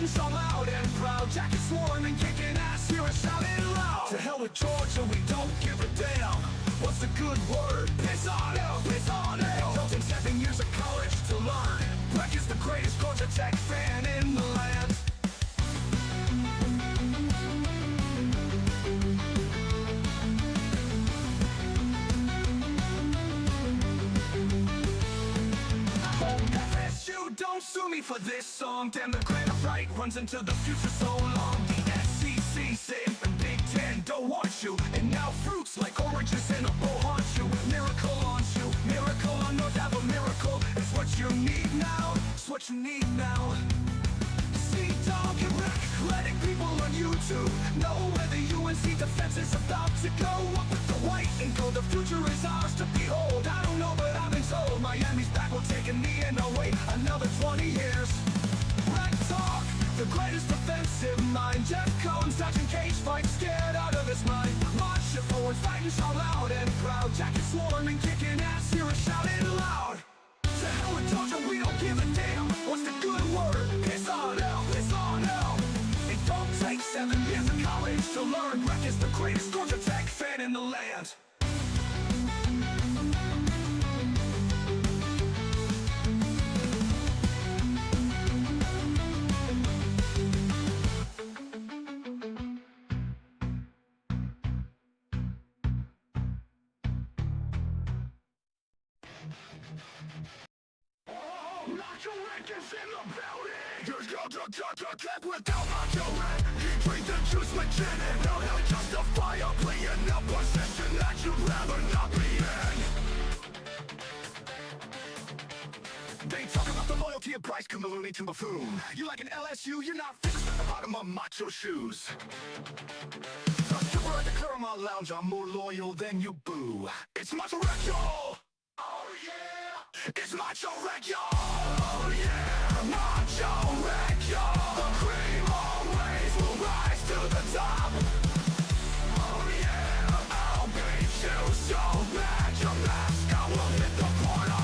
fighting so loud and proud. Jackets worn and kicking ass, hear us shouting loud. To hell with Georgia, we don't give a damn. What's the good word? Piss on it, piss on it. It don't take 7 years of college to learn. Breck is the greatest Georgia Tech fan in the land. FSU, don't sue me for this song. Damn, the grain of right runs into the future so long. The SEC safe and Big Ten don't want you. And now fruits like oranges in a bowl haunt you. Miracle on you, miracle on North have a miracle. It's what you need now, it's what you need now. Cdogg and Wreck, letting people on YouTube know where the UNC defense is about to go. Up with the white and gold, the future is ours to behold. I don't know, but I've been told Miami's back will take a knee and I'll wait another 20 years. WreckTalk, the greatest defensive mind. Jeff Cohn's dodging cage fights, scared out of his mind. Launch it forward, fighting so loud and proud. Jackets worn and kicking ass, hear us shouting loud. To hell with Georgia, we don't give a damn. What's the good word? Piss on hell, piss on hell. It don't take 7 years of college to learn. Wreck is the greatest Georgia Tech fan in the land. Macho Wreck is in the building. Just go to clap without Macho Wreck. He drink the juice with gin and now he'll justify a playing a position that you'd rather not be in. They talk about the loyalty of Bryce Camaluni to Buffoon. You like an LSU, you're not fixed at the bottom of Macho shoes. A stripper at the Claremont Lounge, I'm more loyal than you, boo. It's Macho Wreck, y'all. Oh yeah, it's Macho Wreck, y'all. Oh yeah, Macho Wreck, y'all. The cream always will rise to the top. Oh yeah, I'll beat you so bad your mascot will hit the corner.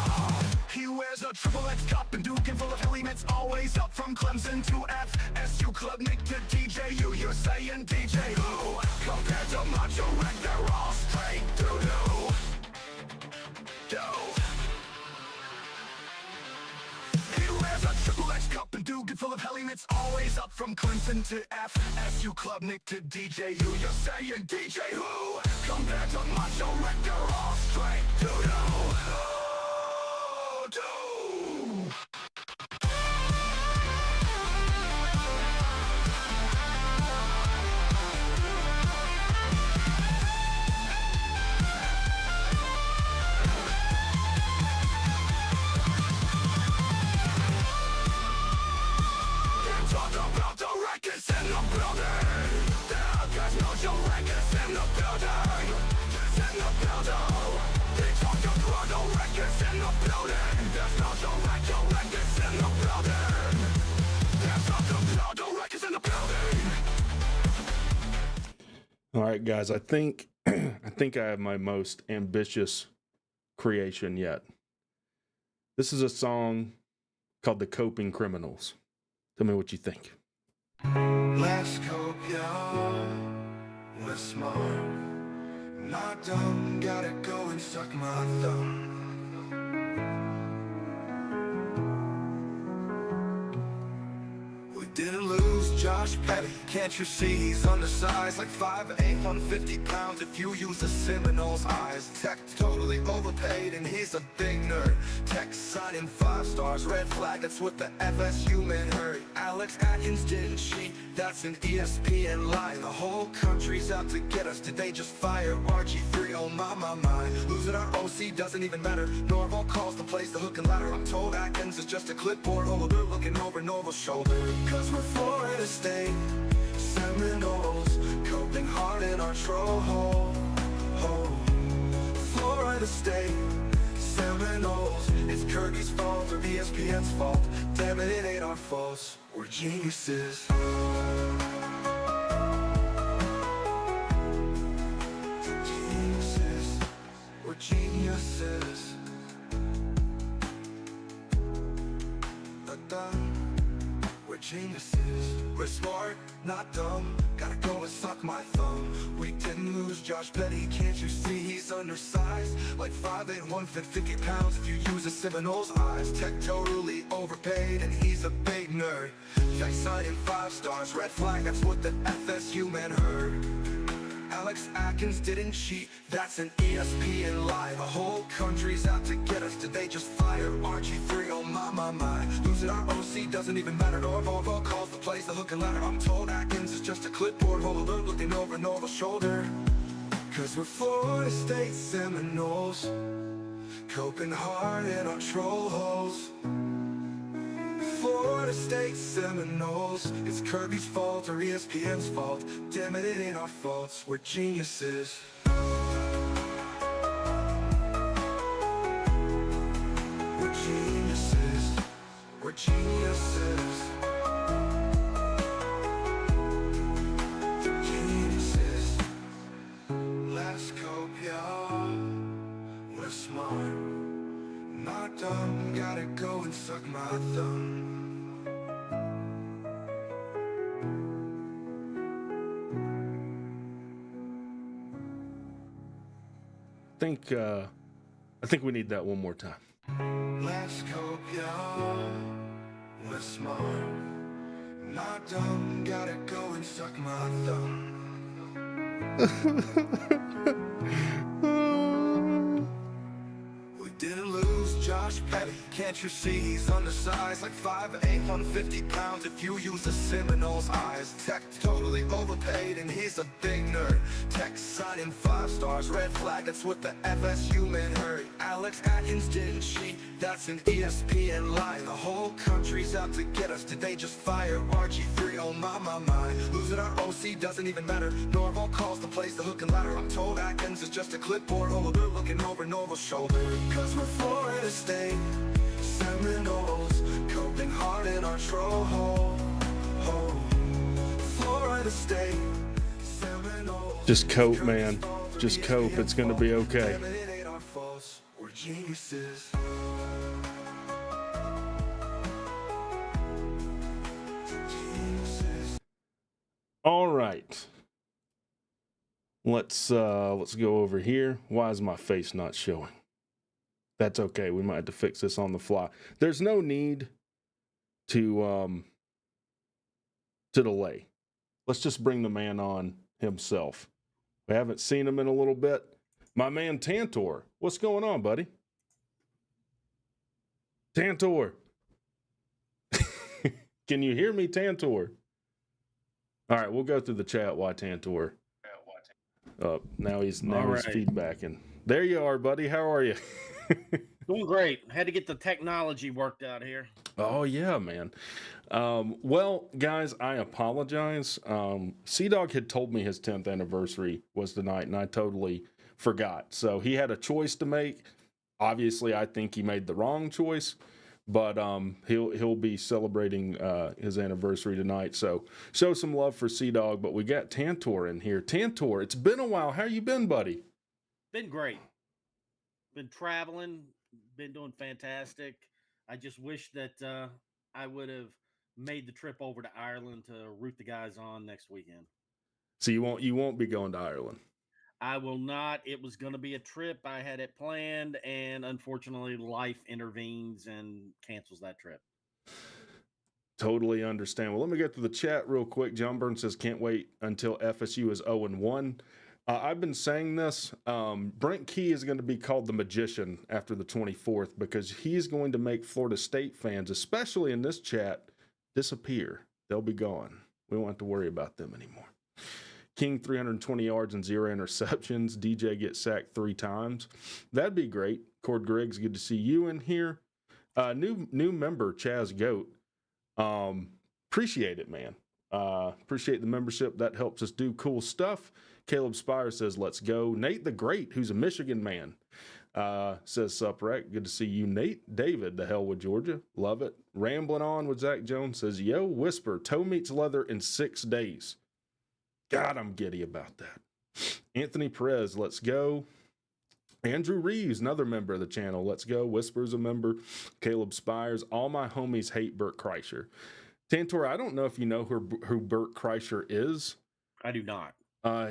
He wears a triple X cup and Duke and full of helmets, always up from Clemson to FSU. Club Nick to DJU, you're saying DJ who? Compared to Macho Wreck, they're all straight doo-doo. He wears a triple X cup and Duke and full of helmets, always up from Clemson to FSU. Club Nick to DJU, you're saying DJ who? Compared to Macho Wreck, they're all straight doo-doo. All right, guys, I think I have my most ambitious creation yet. This is a song called The Coping Criminals. Tell me what you think. Let's cope, y'all. We're smart. Not dumb, gotta go and suck my thumb. We didn't lose Josh Petty, can't you see he's undersized? Like 5'8", 150 pounds if you use the Seminoles' eyes. Tech totally overpaid and he's a big nerd. Tech signing 5 stars, red flag, that's what the FSU men heard. Alex Atkins didn't cheat, that's an ESPN lie. The whole country's out to get us, did they just fire RG3? Oh my. Losing our OC doesn't even matter. Norval calls the plays the hook and ladder. I'm told Atkins is just a clipboard holder looking over Norval's shoulder. Cause we're Florida State Seminoles, coping hard in our troll hole. Florida State Seminoles, it's Kirby's fault or ESPN's fault. Damn it, it ain't our fault. We're geniuses. We're geniuses. We're geniuses. We're smart, not dumb. Gotta go and suck my thumb. We didn't lose Josh Petty, can't you see he's undersized? Like 5'8", 150 pounds if you use a Seminole's eyes. Tech totally overpaid and he's a big nerd. Tech signing 5 stars, red flag, that's what the FSU man heard. Alex Atkins didn't cheat, that's an ESPN lie. The whole country's out to get us, did they just fire RG3? Oh my. Losing our OC doesn't even matter. Norval calls the plays, the hook and ladder. I'm told Atkins is just a clipboard holder, looking over Norval's shoulder. Cause we're Florida State Seminoles, coping hard in our troll holes. Florida State Seminoles, it's Kirby's fault or ESPN's fault. Damn it, it ain't our faults, we're geniuses. We're geniuses, we're geniuses. Geniuses, let's cope, y'all. We're smart, not dumb, gotta go and suck my thumb. I think we need that one more time. Let's cope, y'all. We're smart, not dumb, gotta go and suck my thumb. We didn't lose Josh Petty, can't you see he's undersized? Like 5'8", 150 pounds if you use the Seminole's eyes. Tech totally overpaid and he's a big nerd. Tech signing 5 stars, red flag, that's what the FSU man heard. Alex Atkins didn't cheat, that's an ESPN lie. The whole country's out to get us, did they just fire RG3? Oh my. Losing our OC doesn't even matter. Norval calls the plays, the hook and ladder. I'm told Atkins is just a clipboard holder, looking over Norval's shoulder. Cause we're Florida State Seminoles, coping hard in our troll hole. Florida State Seminoles, Just cope, man. Just cope. It's gonna be okay. it ain't our faults, we're geniuses. Geniuses. All right. Let's go over here. Why is my face not showing? That's okay. We might have to fix this on the fly. There's no need to delay. Let's just bring the man on himself. We haven't seen him in a little bit. My man Tantor. What's going on, buddy? Tantor. Can you hear me, Tantor? All right, we'll go through the chat while Tantor. Now he's feedbacking. There you are, buddy. How are you? Doing great. Had to get the technology worked out here. Oh yeah, man. Well, guys, I apologize. Cdogg had told me his 10th anniversary was tonight, and I totally forgot. So he had a choice to make. Obviously, I think he made the wrong choice, but he'll be celebrating his anniversary tonight. So show some love for Cdogg. But we got Tantor in here. Tantor, it's been a while. How you been, buddy? Been great. Been traveling. Been doing fantastic. I just wish that I would have made the trip over to Ireland to root the guys on next weekend. So you won't be going to Ireland. I will not. It was going to be a trip. I had it planned, and unfortunately, life intervenes and cancels that trip. Totally understand. Well, let me get to the chat real quick. John Burns says, can't wait until FSU is 0-1. I've been saying this. Brent Key is going to be called the magician after the 24th because he's going to make Florida State fans, especially in this chat, disappear. They'll be gone. We won't have to worry about them anymore. King 320 yards and 0 interceptions. DJ gets sacked 3 times. That'd be great. Cord Griggs, good to see you in here. New member Chaz Goat. Appreciate it, man. Appreciate the membership. That helps us do cool stuff. Caleb Spire says, let's go. Nate the Great, who's a Michigan man, says, sup, Rec. Good to see you, Nate. David, the hell with Georgia. Love it. Rambling on with Zach Jones says, yo, Whisper, toe meets leather in 6 days. God, I'm giddy about that. Anthony Perez, let's go. Andrew Reeves, another member of the channel. Let's go. Whisper's a member. Caleb Spires. All my homies hate Burt Kreischer. Tantor, I don't know if you know who Bert Kreischer is. I do not.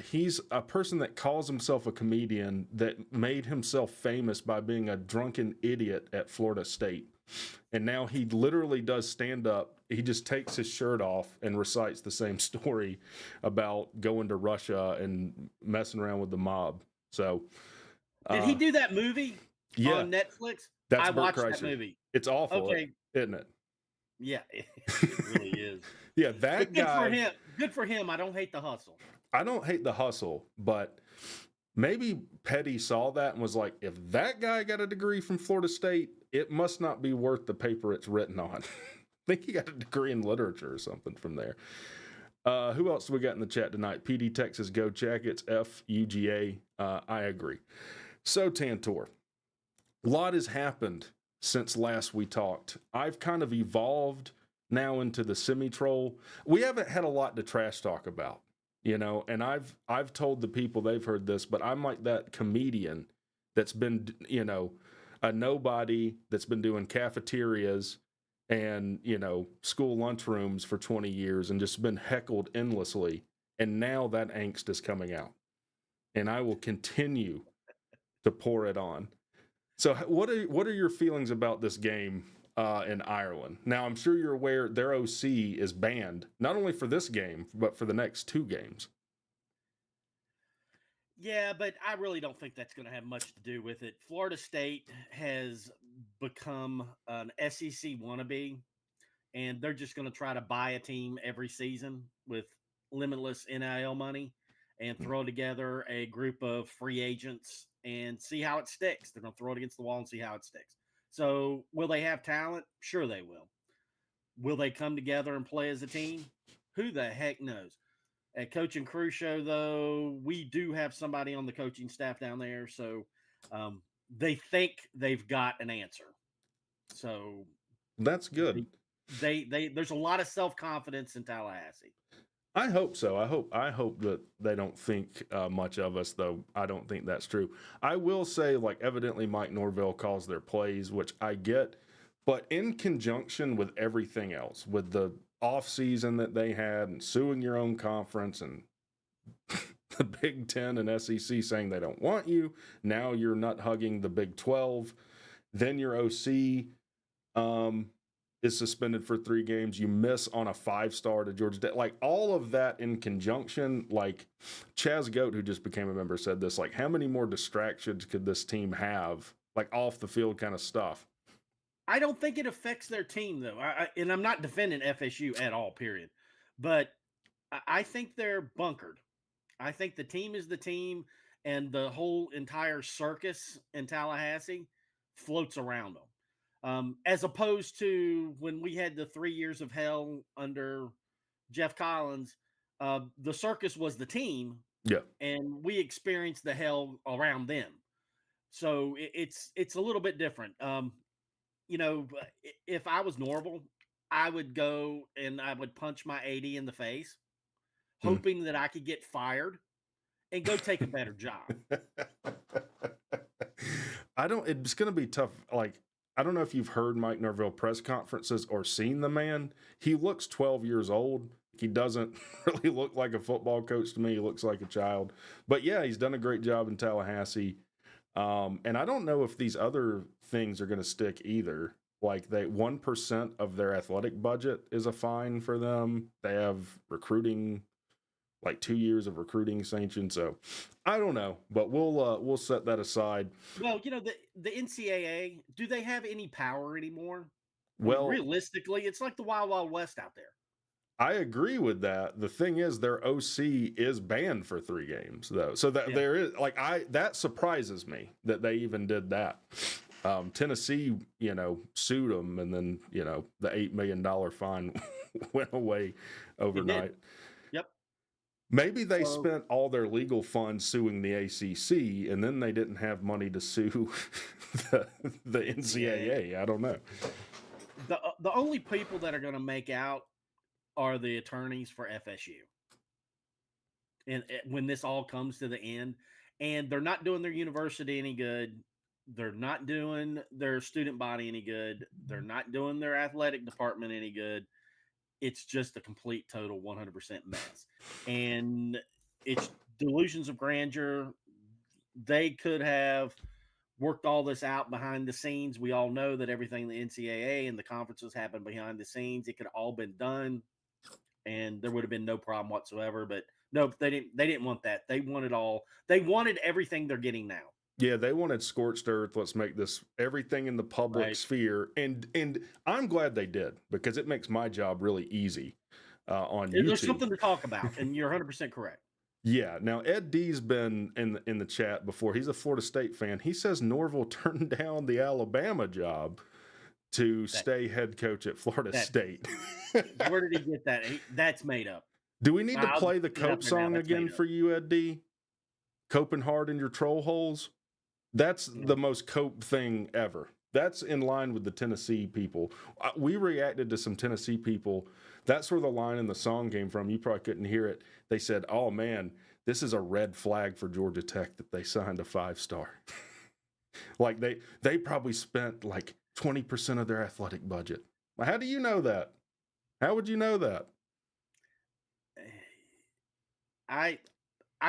He's a person that calls himself a comedian that made himself famous by being a drunken idiot at Florida State. And now he literally does stand up. He just takes his shirt off and recites the same story about going to Russia and messing around with the mob. So, Did he do that movie on Netflix? That's I Bert watched Kreischer. that movie. It's awful, Okay. isn't it? Yeah, it really is. Yeah, that But good guy. for him. Good for him. I don't hate the hustle. I don't hate the hustle, but maybe Petty saw that and was like, if that guy got a degree from Florida State, it must not be worth the paper it's written on. I think he got a degree in literature or something from there. Who else do we got in the chat tonight? PD Texas Go Jackets, FUGA. I agree. So, Tantor, a lot has happened since last we talked. I've kind of evolved now into the semi-troll. We haven't had a lot to trash talk about, you know, and I've told the people they've heard this, but I'm like that comedian that's been, you know, a nobody that's been doing cafeterias and, you know, school lunchrooms for 20 years and just been heckled endlessly. And now that angst is coming out. And I will continue to pour it on. So what are your feelings about this game in Ireland? Now, I'm sure you're aware their OC is banned, not only for this game, but for the next 2 games. Yeah, but I really don't think that's going to have much to do with it. Florida State has become an SEC wannabe, and they're just going to try to buy a team every season with limitless NIL money and throw together a group of free agents and see how it sticks. They're going to throw it against the wall and see how it sticks. So will they have talent? Sure they will. Will they come together and play as a team? Who the heck knows? At Coach and Crew Show, though, we do have somebody on the coaching staff down there, so they think they've got an answer. So that's good. They there's a lot of self-confidence in Tallahassee. I hope so. I hope that they don't think much of us, though. I don't think that's true. I will say, like, evidently Mike Norvell calls their plays, which I get, but in conjunction with everything else, with the off season that they had and suing your own conference and the Big Ten and SEC saying they don't want you. Now you're nut hugging the Big 12. Then your OC is suspended for 3 games. You miss on a 5-star to Georgia Tech. Like, all of that in conjunction, like Chaz Goat, who just became a member, said this, like, how many more distractions could this team have, like off the field kind of stuff? I don't think it affects their team, though. And I'm not defending FSU at all, period. But I think they're bunkered. I think the team is the team, and the whole entire circus in Tallahassee floats around them. As opposed to when we had the 3 years of hell under Jeff Collins, the circus was the team, and we experienced the hell around them. So it's a little bit different. You know, if I was Norval, I would go and I would punch my AD in the face, hoping that I could get fired and go take a better job. It's going to be tough. Like, I don't know if you've heard Mike Norvell press conferences or seen the man. He looks 12 years old. He doesn't really look like a football coach to me. He looks like a child. But yeah, he's done a great job in Tallahassee. And I don't know if these other things are going to stick either. Like, 1% of their athletic budget is a fine for them. They have recruiting, like 2 years of recruiting sanctioned. So I don't know, but we'll set that aside. Well, you know, the NCAA, do they have any power anymore? Well, realistically, it's like the Wild Wild West out there. I agree with that. The thing is, their OC is banned for 3 games, though. So that there is, like, that surprises me that they even did that. Tennessee, you know, sued them, and then, you know, the $8 million fine went away overnight. Yep. Maybe they spent all their legal funds suing the ACC, and then they didn't have money to sue the NCAA. Yeah. I don't know. The only people that are going to make out are the attorneys for FSU. And when this all comes to the end, and they're not doing their university any good, they're not doing their student body any good, they're not doing their athletic department any good. it's just a complete, total 100% mess. And it's delusions of grandeur. They could have worked all this out behind the scenes. We all know that everything the NCAA and the conferences happen behind the scenes. It could have all been done, and there would have been no problem whatsoever. But no, they didn't. They didn't want that. They wanted all. They wanted everything they're getting now. Yeah, they wanted scorched earth. Let's make this everything in the public Right. sphere, and I'm glad they did, because it makes my job really easy on There's YouTube. something to talk about, and you're 100% correct. Yeah. Now Ed D's been in the chat before. He's a Florida State fan. He says Norville turned down the Alabama job to stay head coach at Florida State. Where did he get that? That's made up. Do we need to I'll play the put it up Cope there now. song That's again made up. for you, Ed D? Coping hard in your troll holes. That's the most Cope thing ever. That's in line with the Tennessee people. We reacted to some Tennessee people. That's where the line in the song came from. You probably couldn't hear it. They said, "Oh man, this is a red flag for Georgia Tech that they signed a 5-star." Like they probably spent like 20% of their athletic budget. How do you know that? How would you know that? I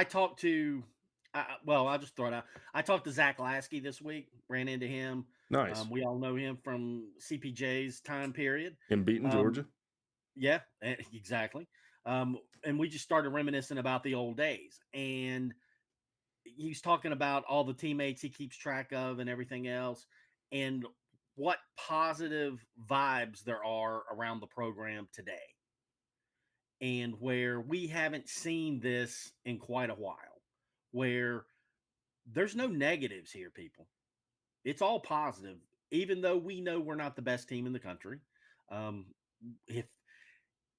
talked to, well, I'll just throw it out. I talked to Zach Lasky this week, ran into him. Nice. We all know him from CPJ's time period. In beating Georgia? Yeah, exactly. And we just started reminiscing about the old days. And he's talking about all the teammates he keeps track of and everything else, and what positive vibes there are around the program today. And where we haven't seen this in quite a while, where there's no negatives here, people. It's all positive, even though we know we're not the best team in the country. If,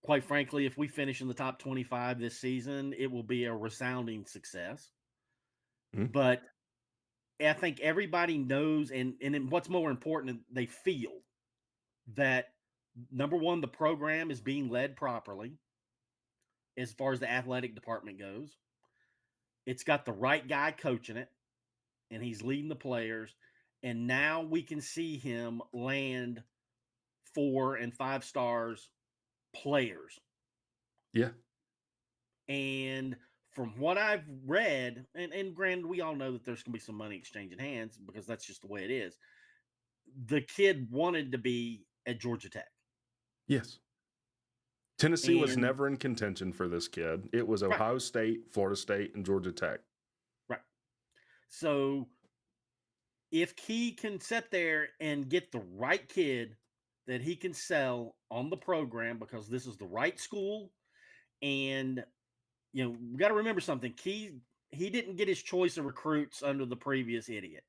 quite frankly, if we finish in the top 25 this season, it will be a resounding success. Mhm. But I think everybody knows, and what's more important, they feel that, number one, the program is being led properly as far as the athletic department goes. It's got the right guy coaching it, and he's leading the players. And now we can see him land 4 and 5 stars players. Yeah. And from what I've read, and granted, we all know that there's going to be some money exchanging hands because that's just the way it is. The kid wanted to be at Georgia Tech. Yes. Tennessee was never in contention for this kid. It was Ohio State, Florida State, and Georgia Tech. Right. So if he can sit there and get the right kid that he can sell on the program, because this is the right school, and we got to remember something. He didn't get his choice of recruits under the previous idiot.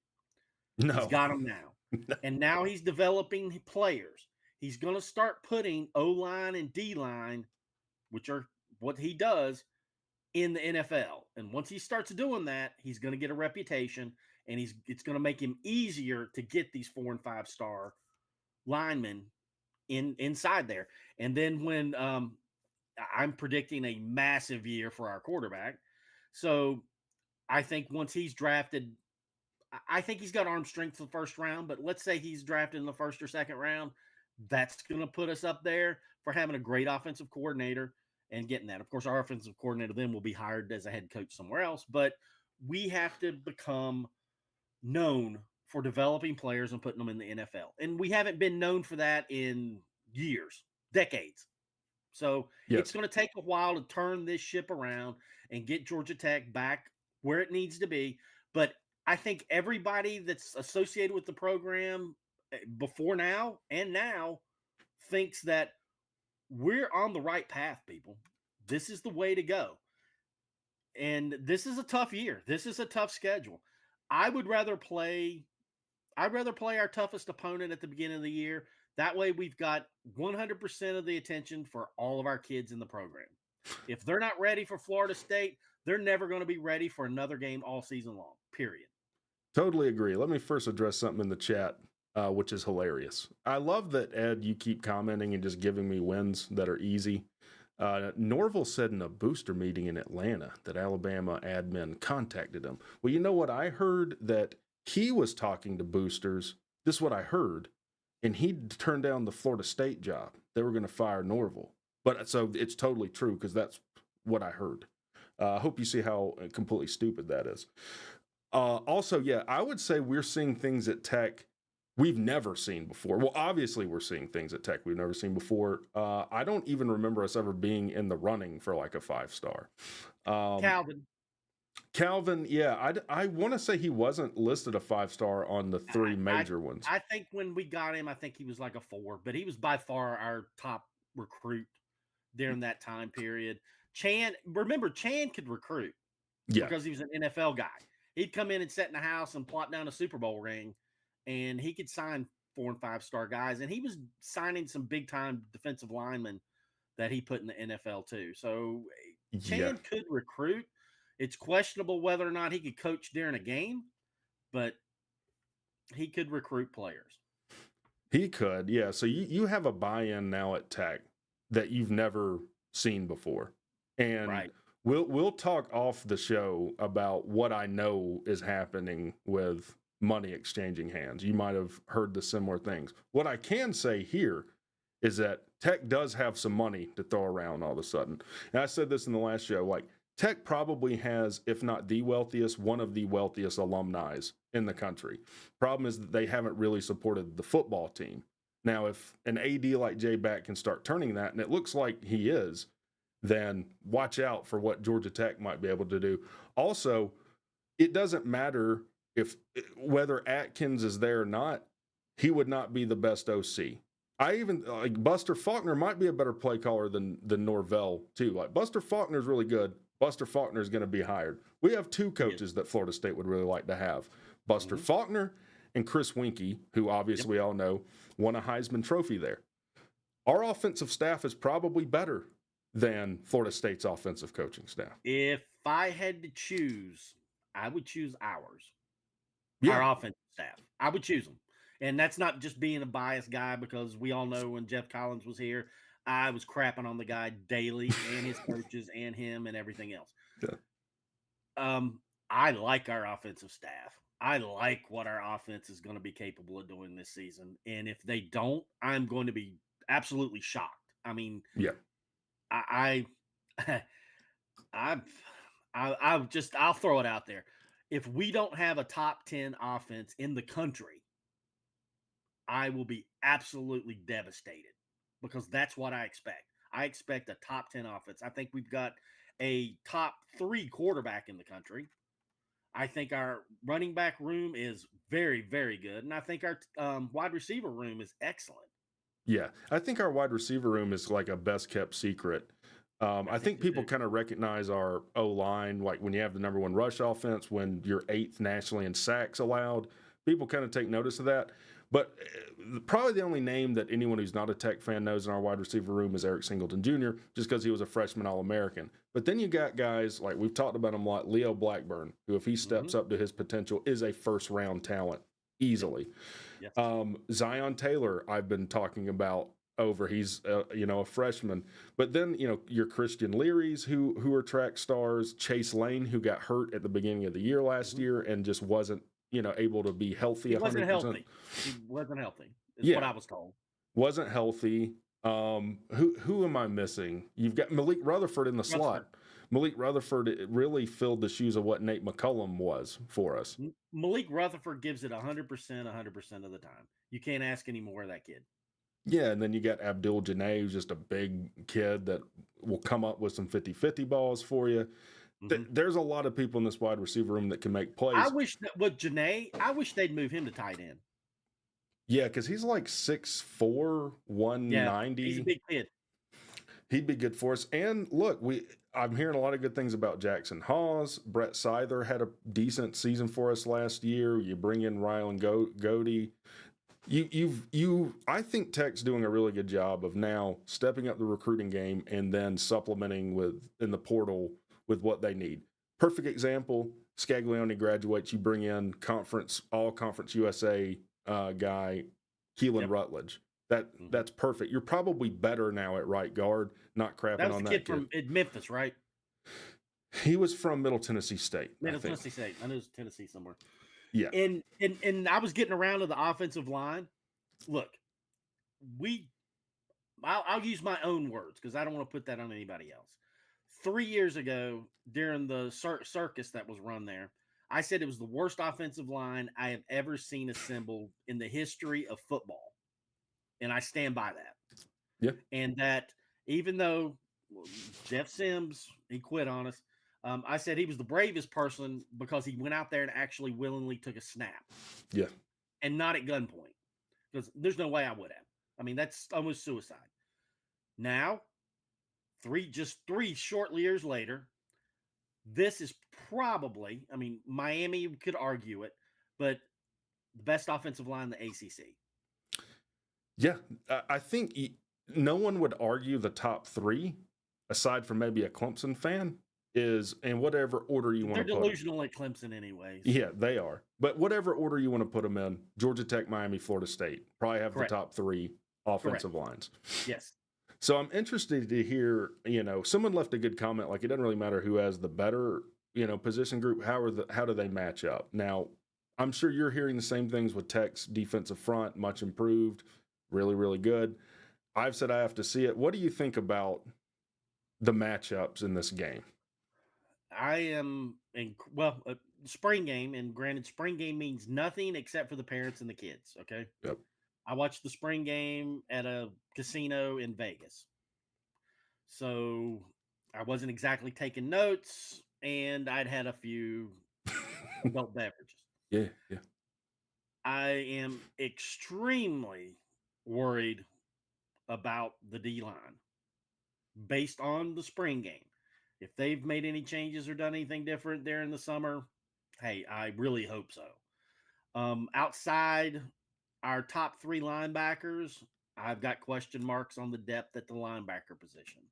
No. He's got them now. And now he's developing players. He's going to start putting O-line and D-line, which are what he does, in the NFL. And once he starts doing that, he's going to get a reputation, and it's going to make him easier to get these 4 and 5 star linemen inside there. And then when I'm predicting a massive year for our quarterback. So I think once he's drafted, I think he's got arm strength for the first round, but let's say he's drafted in the first or second round. That's going to put us up there for having a great offensive coordinator and getting that. Of course, our offensive coordinator then will be hired as a head coach somewhere else, but we have to become known for developing players and putting them in the NFL. And we haven't been known for that in years, decades. So It's going to take a while to turn this ship around and get Georgia Tech back where it needs to be. But I think everybody that's associated with the program before now and now thinks that we're on the right path, people. This is the way to go. And this is a tough year. This is a tough schedule. I'd rather play our toughest opponent at the beginning of the year. That way we've got 100% of the attention for all of our kids in the program. If they're not ready for Florida State, they're never going to be ready for another game all season long, period. Totally agree. Let me first address something in the chat, which is hilarious. I love that, Ed, you keep commenting and just giving me wins that are easy. Norville said in a booster meeting in Atlanta that Alabama admin contacted him. Well, you know what? I heard that he was talking to boosters. This is what I heard. And he turned down the Florida State job. They were going to fire Norville. But so it's totally true because that's what I heard. I hope you see how completely stupid that is. Also, yeah, I would say we're seeing things at Tech we've never seen before. Well, obviously, we're seeing things at Tech we've never seen before. I don't even remember us ever being in the running for like a 5-star. Calvin, yeah, I want to say he wasn't listed a 5-star on the three major ones. I think when we got him, I think he was like a 4, but he was by far our top recruit during that time period. Remember, Chan could recruit because he was an NFL guy. He'd come in and sit in the house and plot down a Super Bowl ring, and he could sign 4 and 5-star guys. And he was signing some big time defensive linemen that he put in the NFL too. So Chan could recruit. It's questionable whether or not he could coach during a game, but he could recruit players. He could, yeah. So you have a buy-in now at Tech that you've never seen before. And we'll talk off the show about what I know is happening with money exchanging hands. You might have heard the similar things. What I can say here is that Tech does have some money to throw around all of a sudden. And I said this in the last show, like Tech probably has, if not the wealthiest, one of the wealthiest alumni in the country. Problem is that they haven't really supported the football team. Now, if an AD like Jay Back can start turning that, and it looks like he is, then watch out for what Georgia Tech might be able to do. Also, it doesn't matter whether Atkins is there or not, he would not be the best OC. I even like Buster Faulkner might be a better play caller than Norvell too. Like Buster Faulkner is really good. Buster Faulkner is going to be hired. We have 2 coaches that Florida State would really like to have: Buster Faulkner and Chris Winkie, who obviously we all know won a Heisman Trophy there. Our offensive staff is probably better than Florida State's offensive coaching staff. If I had to choose, I would choose ours. Yeah. Our offensive staff. I would choose them. And that's not just being a biased guy, because we all know when Jeff Collins was here, I was crapping on the guy daily and his coaches and him and everything else. Yeah. I like our offensive staff. I like what our offense is going to be capable of doing this season. And if they don't, I'm going to be absolutely shocked. I mean, yeah, I'll throw it out there. If we don't have a top 10 offense in the country, I will be absolutely devastated, because that's what I expect. I expect a top 10 offense. I think we've got a top 3 quarterback in the country. I think our running back room is very, very good. And I think our wide receiver room is excellent. Yeah, I think our wide receiver room is like a best kept secret. I think people kind of recognize our O-line, like when you have the number 1 rush offense, when you're 8th nationally in sacks allowed, people kind of take notice of that. But probably the only name that anyone who's not a Tech fan knows in our wide receiver room is Eric Singleton Jr., just because he was a freshman All-American. But then you got guys, like we've talked about him a lot, Leo Blackburn, who if he steps up to his potential is a first-round talent easily. Yes. Zion Taylor, I've been talking about he's a freshman. But then, your Christian Learys who are track stars, Chase Lane, who got hurt at the beginning of the year last year and just wasn't able to be healthy. He wasn't healthy. He wasn't healthy. Is what I was told. Wasn't healthy. Who am I missing? You've got Malik Rutherford in the slot. Malik Rutherford really filled the shoes of what Nate McCullum was for us. Malik Rutherford gives it 100% of the time. You can't ask any more of that kid. Yeah, and then you got Abdul Janae, who's just a big kid that will come up with some 50-50 balls for you. There's a lot of people in this wide receiver room that can make plays. I wish that with Janae, they'd move him to tight end. Yeah, because he's like 6'4", 190. He's a big kid. He'd be good for us. And look, I'm hearing a lot of good things about Jackson Hawes. Brett Seither had a decent season for us last year. You bring in Rylan Godey. I think Tech's doing a really good job of now stepping up the recruiting game and then supplementing in the portal with what they need. Perfect example, Scaglione graduates, you bring in all conference USA guy, Keelan Rutledge. That's perfect. You're probably better now at right guard, not crapping on that kid. From Memphis, right? He was from Middle Tennessee State. Middle Tennessee State. I know it's Tennessee somewhere. Yeah. And I was getting around to the offensive line. Look, I'll use my own words because I don't want to put that on anybody else. 3 years ago, during the circus that was run there, I said it was the worst offensive line I have ever seen assembled in the history of football. And I stand by that. Yeah. And that even though Jeff Sims, he quit on us, I said he was the bravest person because he went out there and actually willingly took a snap. Yeah. And not at gunpoint. Because there's no way I would have. I mean, that's almost suicide. Now, just three short years later, this is probably, I mean, Miami could argue it, but the best offensive line in the ACC. Yeah, I think no one would argue the top three, aside from maybe a Clemson fan, is in whatever order you want to put them. They're delusional at Clemson anyways. Yeah, they are. But whatever order you want to put them in, Georgia Tech, Miami, Florida State probably have Correct. the top three offensive lines. Yes. So I'm interested to hear, someone left a good comment, like it doesn't really matter who has the better, position group. How do they match up? Now, I'm sure you're hearing the same things with Tech's defensive front, much improved, really, really good. I've said I have to see it. What do you think about the matchups in this game? I am spring game, and granted, spring game means nothing except for the parents and the kids. Okay. Yep. I watched the spring game at a casino in Vegas, so I wasn't exactly taking notes, and I'd had a few adult beverages. Yeah. I am extremely worried about the D line based on the spring game. If they've made any changes or done anything different there in the summer, hey, I really hope so. Outside our top three linebackers, I've got question marks on the depth at the linebacker position.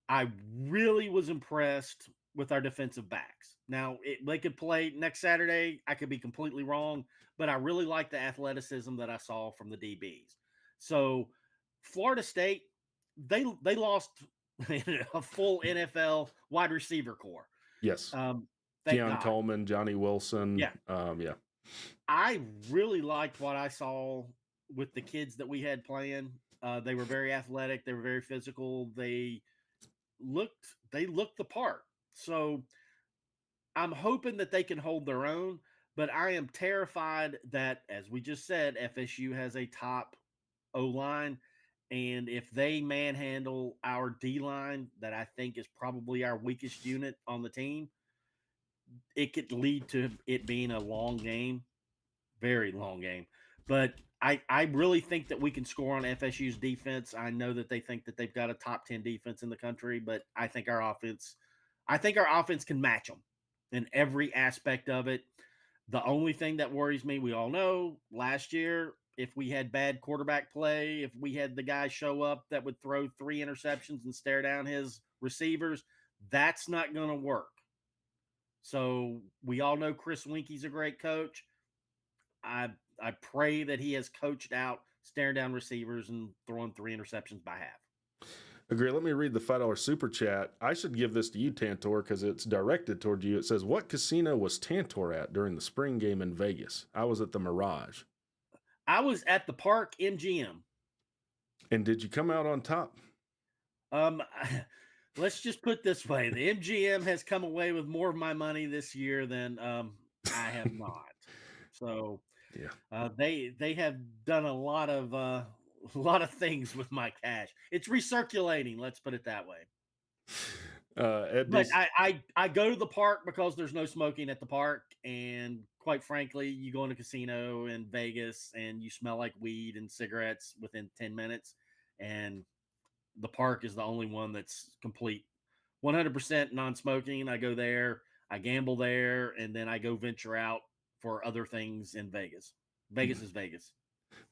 I really was impressed with our defensive backs. Now, they could play next Saturday. I could be completely wrong, but I really like the athleticism that I saw from the DBs. So, Florida State, they lost a full NFL wide receiver core. Yes. Thank Keon God. Coleman, Johnny Wilson. Yeah. Yeah. I really liked what I saw with the kids that we had playing. They were very athletic. They were very physical. They looked the part. So I'm hoping that they can hold their own, but I am terrified that, as we just said, FSU has a top O-line. And if they manhandle our D-line, that I think is probably our weakest unit on the team, it could lead to it being a long game, very long game. But I really think that we can score on FSU's defense. I know that they think that they've got a top 10 defense in the country, but I think our offense can match them in every aspect of it. The only thing that worries me, we all know last year, if we had bad quarterback play, if we had the guy show up that would throw 3 interceptions and stare down his receivers, that's not going to work. So we all know Chris Winke's a great coach. I pray that he has coached out staring down receivers and throwing 3 interceptions by half. Agree. Let me read the $5 super chat. I should give this to you, Tantor, because it's directed toward you. It says, what casino was Tantor at during the spring game in Vegas? I was at the Mirage. I was at the Park MGM. And did you come out on top? Let's just put it this way. The MGM has come away with more of my money this year than I have not. So yeah, they have done a lot of things with my cash. It's recirculating. Let's put it that way. But I go to the park because there's no smoking at the park, and quite frankly, you go in a casino in Vegas and you smell like weed and cigarettes within 10 minutes, and the park is the only one that's complete 100% non-smoking. I go there, I gamble there, and then I go venture out for other things in Vegas. Vegas is Vegas.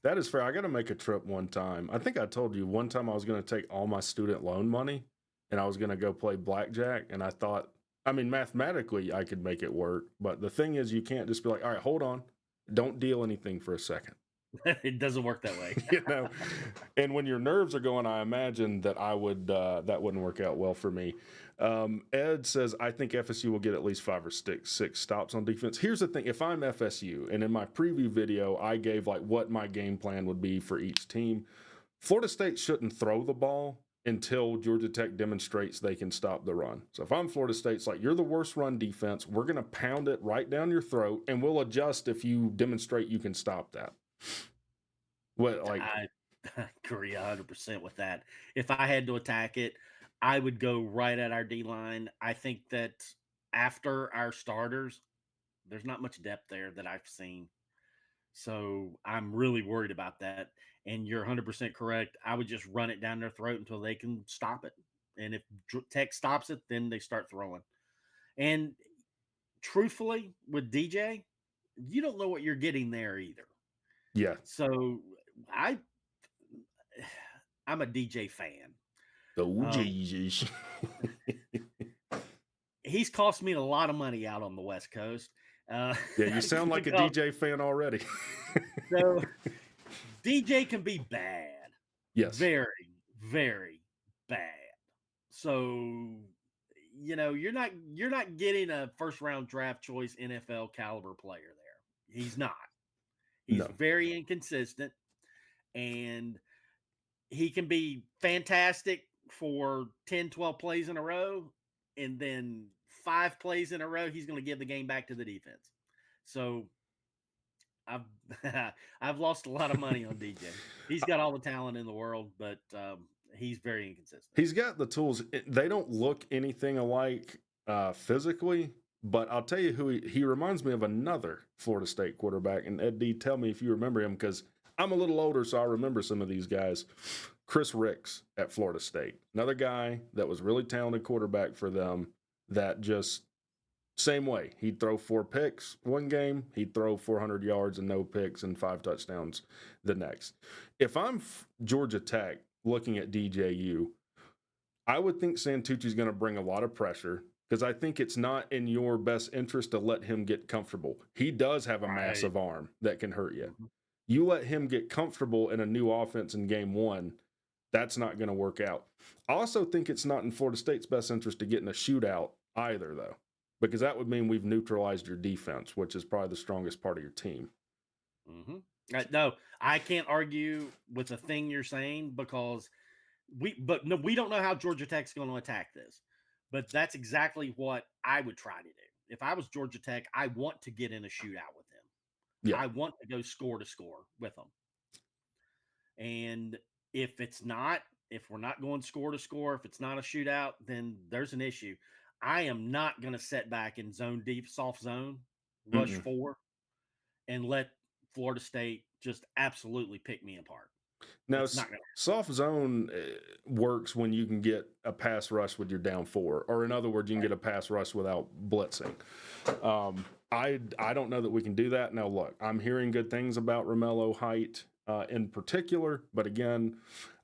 That is fair. I got to make a trip one time. I think I told you one time I was going to take all my student loan money and I was going to go play blackjack. And I thought, I mean, mathematically I could make it work. But the thing is, you can't just be like, all right, hold on. Don't deal anything for a second. It doesn't work that way. And when your nerves are going, I imagine that that wouldn't work out well for me. Ed says, I think FSU will get at least 5 or 6 stops on defense. Here's the thing. If I'm FSU, and in my preview video, I gave like what my game plan would be for each team. Florida State shouldn't throw the ball until Georgia Tech demonstrates they can stop the run. So if I'm Florida State, it's like, you're the worst run defense. We're going to pound it right down your throat, and we'll adjust if you demonstrate you can stop that. What, like, I agree 100% with that. If I had to attack it, I would go right at our D line. I think that after our starters, there's not much depth there that I've seen. So I'm really worried about that. And you're 100% correct. I would just run it down their throat until they can stop it. And if Tech stops it, then they start throwing. And truthfully, with DJ, you don't know what you're getting there either. yeah. So I'm a DJ fan. Oh, Jesus. He's cost me a lot of money out on the West Coast. Yeah, you sound like a DJ fan already. So DJ can be bad. Yes. Very, very bad. So, you know, you're not getting a first round draft choice NFL caliber player there. He's not. He's very inconsistent, and he can be fantastic for 10, 12 plays in a row, and then 5 plays in a row, he's going to give the game back to the defense. So I've lost a lot of money on DJ. He's got all the talent in the world, but he's very inconsistent. He's got the tools. They don't look anything alike physically, but I'll tell you who he reminds me of another Florida State quarterback. And Ed D, tell me if you remember him, because I'm a little older, so I remember some of these guys. Chris Ricks at Florida State, another guy that was really talented quarterback for them that just same way. He'd throw 4 picks one game, he'd throw 400 yards and no picks and 5 touchdowns the next. If I'm Georgia Tech looking at DJU, I would think Santucci's going to bring a lot of pressure, because I think it's not in your best interest to let him get comfortable. He does have a massive arm that can hurt you. You let him get comfortable in a new offense in game 1, that's not going to work out. I also think it's not in Florida State's best interest to get in a shootout either, though, because that would mean we've neutralized your defense, which is probably the strongest part of your team. No, I can't argue with the thing you're saying, because we don't know how Georgia Tech's going to attack this, but that's exactly what I would try to do. If I was Georgia Tech, I want to get in a shootout with him. Yeah. I want to go score to score with them. And if we're not going score to score, if it's not a shootout, then there's an issue. I am not going to set back in zone deep, soft zone, rush 4, and let Florida State just absolutely pick me apart. Now, soft zone works when you can get a pass rush with your down 4, or in other words, you can get a pass rush without blitzing. I don't know that we can do that. Now, look, I'm hearing good things about Romello Height in particular, but again,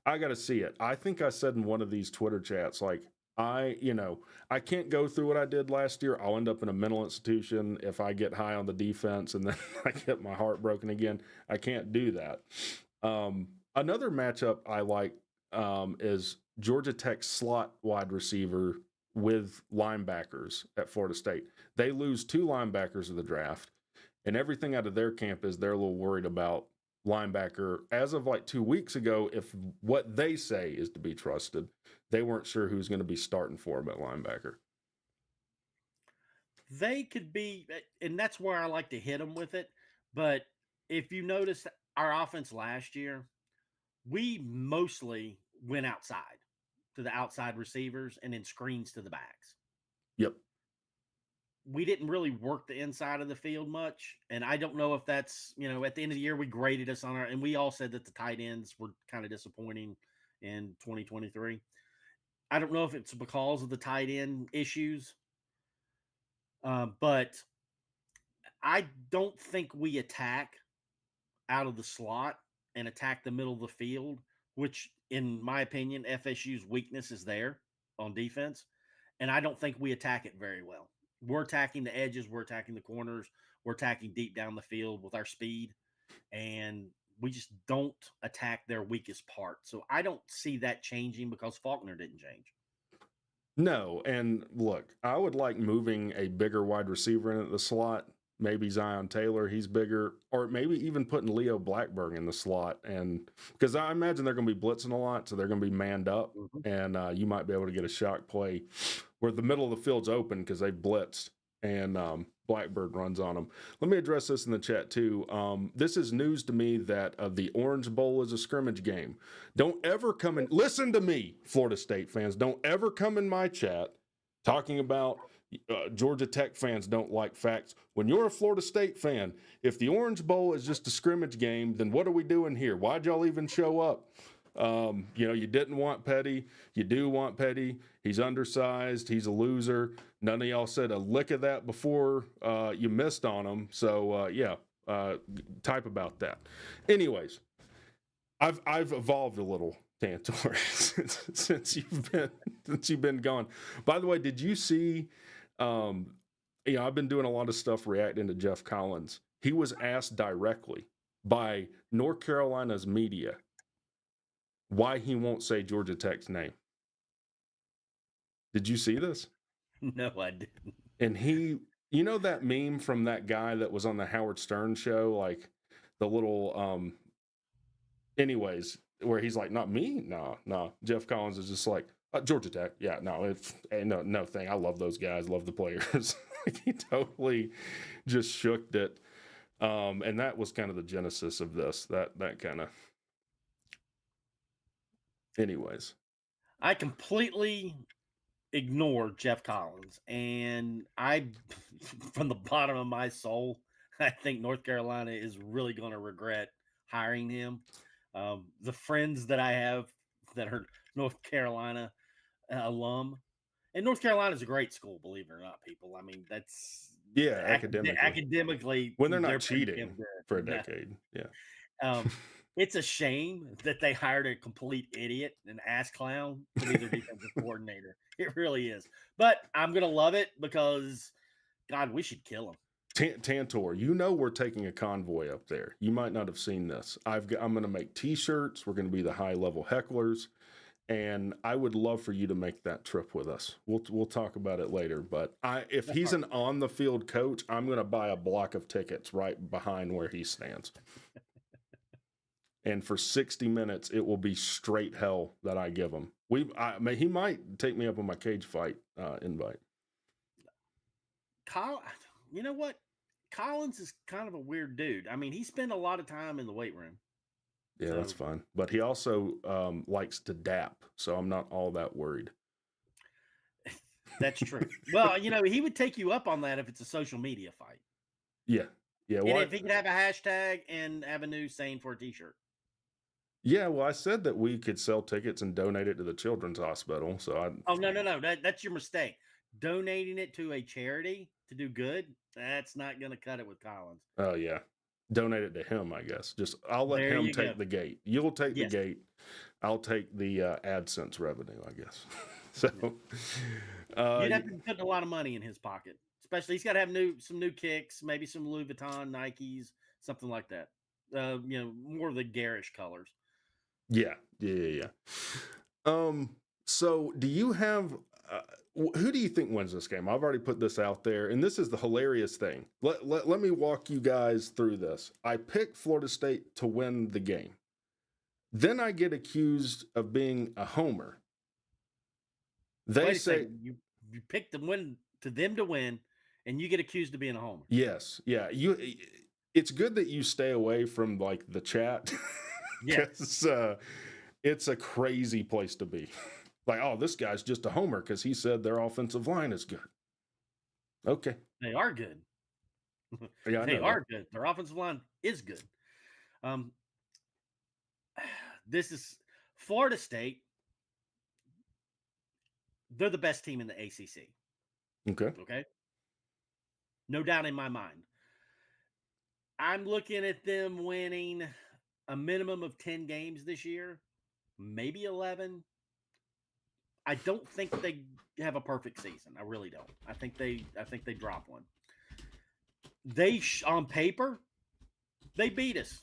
I got to see it. I think I said in one of these Twitter chats, like, I can't go through what I did last year. I'll end up in a mental institution if I get high on the defense and then I get my heart broken again. I can't do that. Another matchup I like is Georgia Tech slot wide receiver with linebackers at Florida State. They lose 2 linebackers of the draft, and everything out of their camp is they're a little worried about linebacker. As of like 2 weeks ago, if what they say is to be trusted, they weren't sure who's going to be starting for them at linebacker. They could be, and that's where I like to hit them with it. But if you notice our offense last year, we mostly went outside to the outside receivers and then screens to the backs. Yep. We didn't really work the inside of the field much. And I don't know if that's, at the end of the year, we graded us on and we all said that the tight ends were kind of disappointing in 2023. I don't know if it's because of the tight end issues, but I don't think we attack out of the slot and attack the middle of the field, which, in my opinion, FSU's weakness is there on defense. And I don't think we attack it very well. We're attacking the edges. We're attacking the corners. We're attacking deep down the field with our speed. And we just don't attack their weakest part. So I don't see that changing because Faulkner didn't change. No. And look, I would like moving a bigger wide receiver in at the slot, maybe Zion Taylor, he's bigger, or maybe even putting Leo Blackburn in the slot. And because I imagine they're going to be blitzing a lot, so they're going to be manned up, and you might be able to get a shock play where the middle of the field's open because they blitzed, and Blackbird runs on them. Let me address this in the chat too. This is news to me that the Orange Bowl is a scrimmage game. Don't ever come in. Listen to me, Florida State fans. Don't ever come in my chat talking about Georgia Tech fans don't like facts. When you're a Florida State fan, if the Orange Bowl is just a scrimmage game, then what are we doing here? Why'd y'all even show up? You didn't want Petty. You do want Petty. He's undersized. He's a loser. None of y'all said a lick of that before you missed on him. So, type about that. Anyways, I've evolved a little, Tantor, since you've been gone. By the way, did you see? I've been doing a lot of stuff reacting to Jeff Collins. He was asked directly by North Carolina's media why he won't say Georgia Tech's name. Did you see this? No, I didn't. And that meme from that guy that was on the Howard Stern show, like the little, anyways, where he's like, not me? No. Jeff Collins is just like, Georgia Tech. Yeah, no thing. I love those guys, love the players. He totally just shook it. And that was kind of the genesis of this, that kind of, anyways. I completely ignored Jeff Collins, and I, from the bottom of my soul, I think North Carolina is really going to regret hiring him. The friends that I have that are North Carolina alum, and North Carolina is a great school, believe it or not, people. I mean, that's academically when they're not cheating for a decade. Yeah. It's a shame that they hired a complete idiot, an ass clown, to be their defensive coordinator. It really is. But I'm going to love it because, God, we should kill him. Tantor, we're taking a convoy up there. You might not have seen this. I'm going to make T-shirts. We're going to be the high-level hecklers. And I would love for you to make that trip with us. We'll talk about it later. But if he's an on-the-field coach, I'm going to buy a block of tickets right behind where he stands. And for 60 minutes, it will be straight hell that I give him. He might take me up on my cage fight invite. You know what? Collins is kind of a weird dude. I mean, he spent a lot of time in the weight room. Yeah, so that's fine. But he also likes to dap, so I'm not all that worried. That's true. Well, he would take you up on that if it's a social media fight. Yeah. And if he could have a hashtag and have a new saying for a T-shirt. Yeah, well, I said that we could sell tickets and donate it to the Children's Hospital. So no. That's your mistake. Donating it to a charity to do good, that's not going to cut it with Collins. Oh, yeah. Donate it to him, I guess. I'll let him take the gate. You'll take the gate. I'll take the AdSense revenue, I guess. So you'd have to be putting a lot of money in his pocket. Especially, he's got to have some new kicks, maybe some Louis Vuitton, Nikes, something like that. More of the garish colors. Yeah. So do you have who do you think wins this game? I've already put this out there, and this is the hilarious thing. Let me walk you guys through this. I picked Florida State to win the game. Then I get accused of being a homer. They say you picked them to win, and you get accused of being a homer. Yes. Yeah. It's good that you stay away from like the chat. Yes. It's a crazy place to be. Like, oh, this guy's just a homer because he said their offensive line is good. Okay. They are good. Yeah, they are good. Their offensive line is good. This is Florida State. They're the best team in the ACC. Okay. No doubt in my mind. I'm looking at them winning a minimum of 10 games this year, maybe 11. I don't think they have a perfect season. I really don't. I think they drop one. On paper, they beat us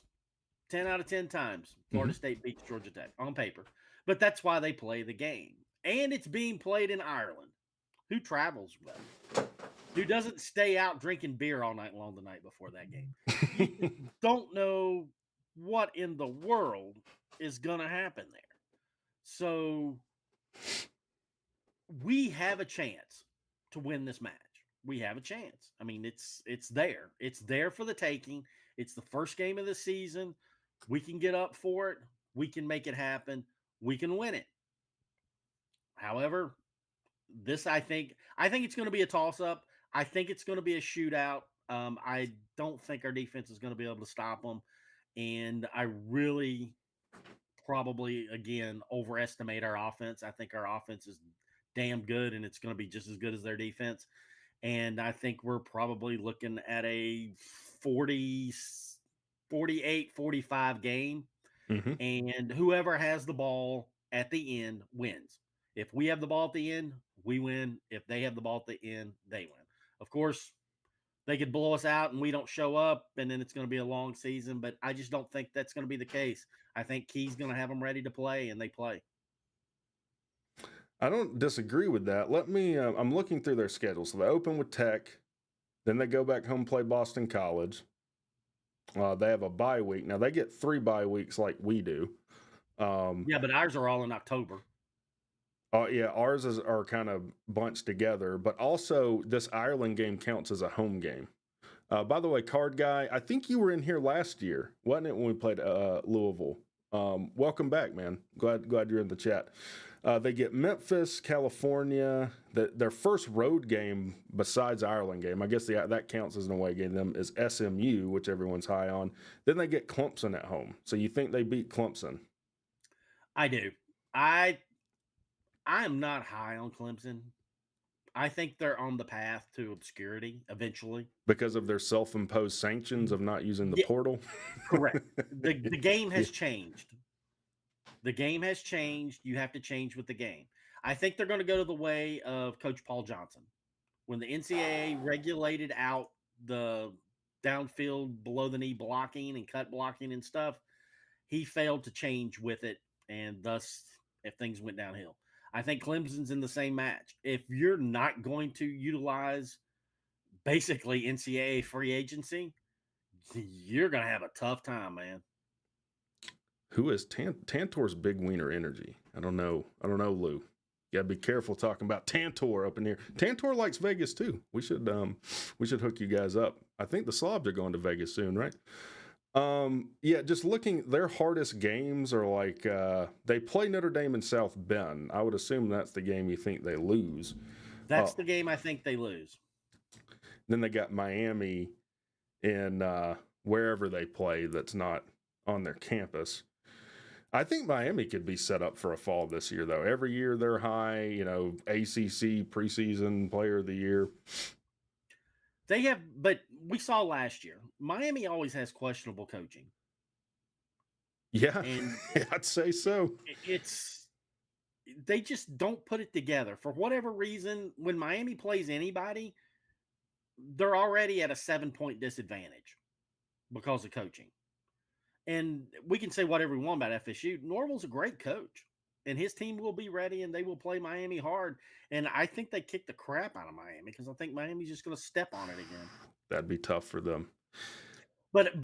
10 out of 10 times. Florida State beats Georgia Tech on paper. But that's why they play the game. And it's being played in Ireland. Who travels well? who doesn't stay out drinking beer all night long the night before that game. You don't know what in the world is going to happen there. So we have a chance to win this match. We have a chance. I mean, it's there. It's there for the taking. It's the first game of the season. We can get up for it. We can make it happen. We can win it. However, this I think it's going to be a toss-up. I think it's going to be a shootout. I don't think our defense is going to be able to stop them, and I really probably again overestimate our offense. I think our offense is damn good, and it's going to be just as good as their defense. And I think we're probably looking at a 48-45 game. Mm-hmm. And whoever has the ball at the end wins. If we have the ball at the end, we win. If they have the ball at the end, they win. Of course, they could blow us out and we don't show up, and then it's going to be a long season. But I just don't think that's going to be the case. I think Key's going to have them ready to play, and they play. I don't disagree with that. Let me, I'm looking through their schedule. So they open with Tech, then they go back home, play Boston College. They have a bye week. Now they get 3 bye weeks like we do. Yeah, but ours are all in October. Yeah, ours are kind of bunched together, but also this Ireland game counts as a home game. By the way, Card Guy, I think you were in here last year, wasn't it, when we played Louisville? Welcome back, man. Glad you're in the chat. They get Memphis, California. Their first road game besides Ireland game, I guess that counts as an away game, them is SMU, which everyone's high on. Then they get Clemson at home. So you think they beat Clemson? I do. I am not high on Clemson. I think they're on the path to obscurity eventually. Because of their self-imposed sanctions of not using the portal? Correct. The game has changed. The game has changed. You have to change with the game. I think they're going to go to the way of Coach Paul Johnson. When the NCAA regulated out the downfield below the knee blocking and cut blocking and stuff, he failed to change with it, and thus if things went downhill. I think Clemson's in the same match. If you're not going to utilize basically NCAA free agency, you're going to have a tough time, man. Who is Tantor's big wiener energy? I don't know, Lou. You gotta be careful talking about Tantor up in here. Tantor likes Vegas too. We should hook you guys up. I think the Slobs are going to Vegas soon, right? Yeah, just looking, their hardest games are like they play Notre Dame and South Bend. I would assume that's the game you think they lose. That's the game I think they lose. Then they got Miami in wherever they play that's not on their campus. I think Miami could be set up for a fall this year, though. Every year they're high, ACC preseason player of the year. They have, but we saw last year, Miami always has questionable coaching. Yeah, and I'd say so. They just don't put it together. For whatever reason, when Miami plays anybody, they're already at a 7-point disadvantage because of coaching. And we can say whatever we want about FSU. Norval's a great coach, and his team will be ready, and they will play Miami hard. And I think they kick the crap out of Miami because I think Miami's just going to step on it again. That'd be tough for them. But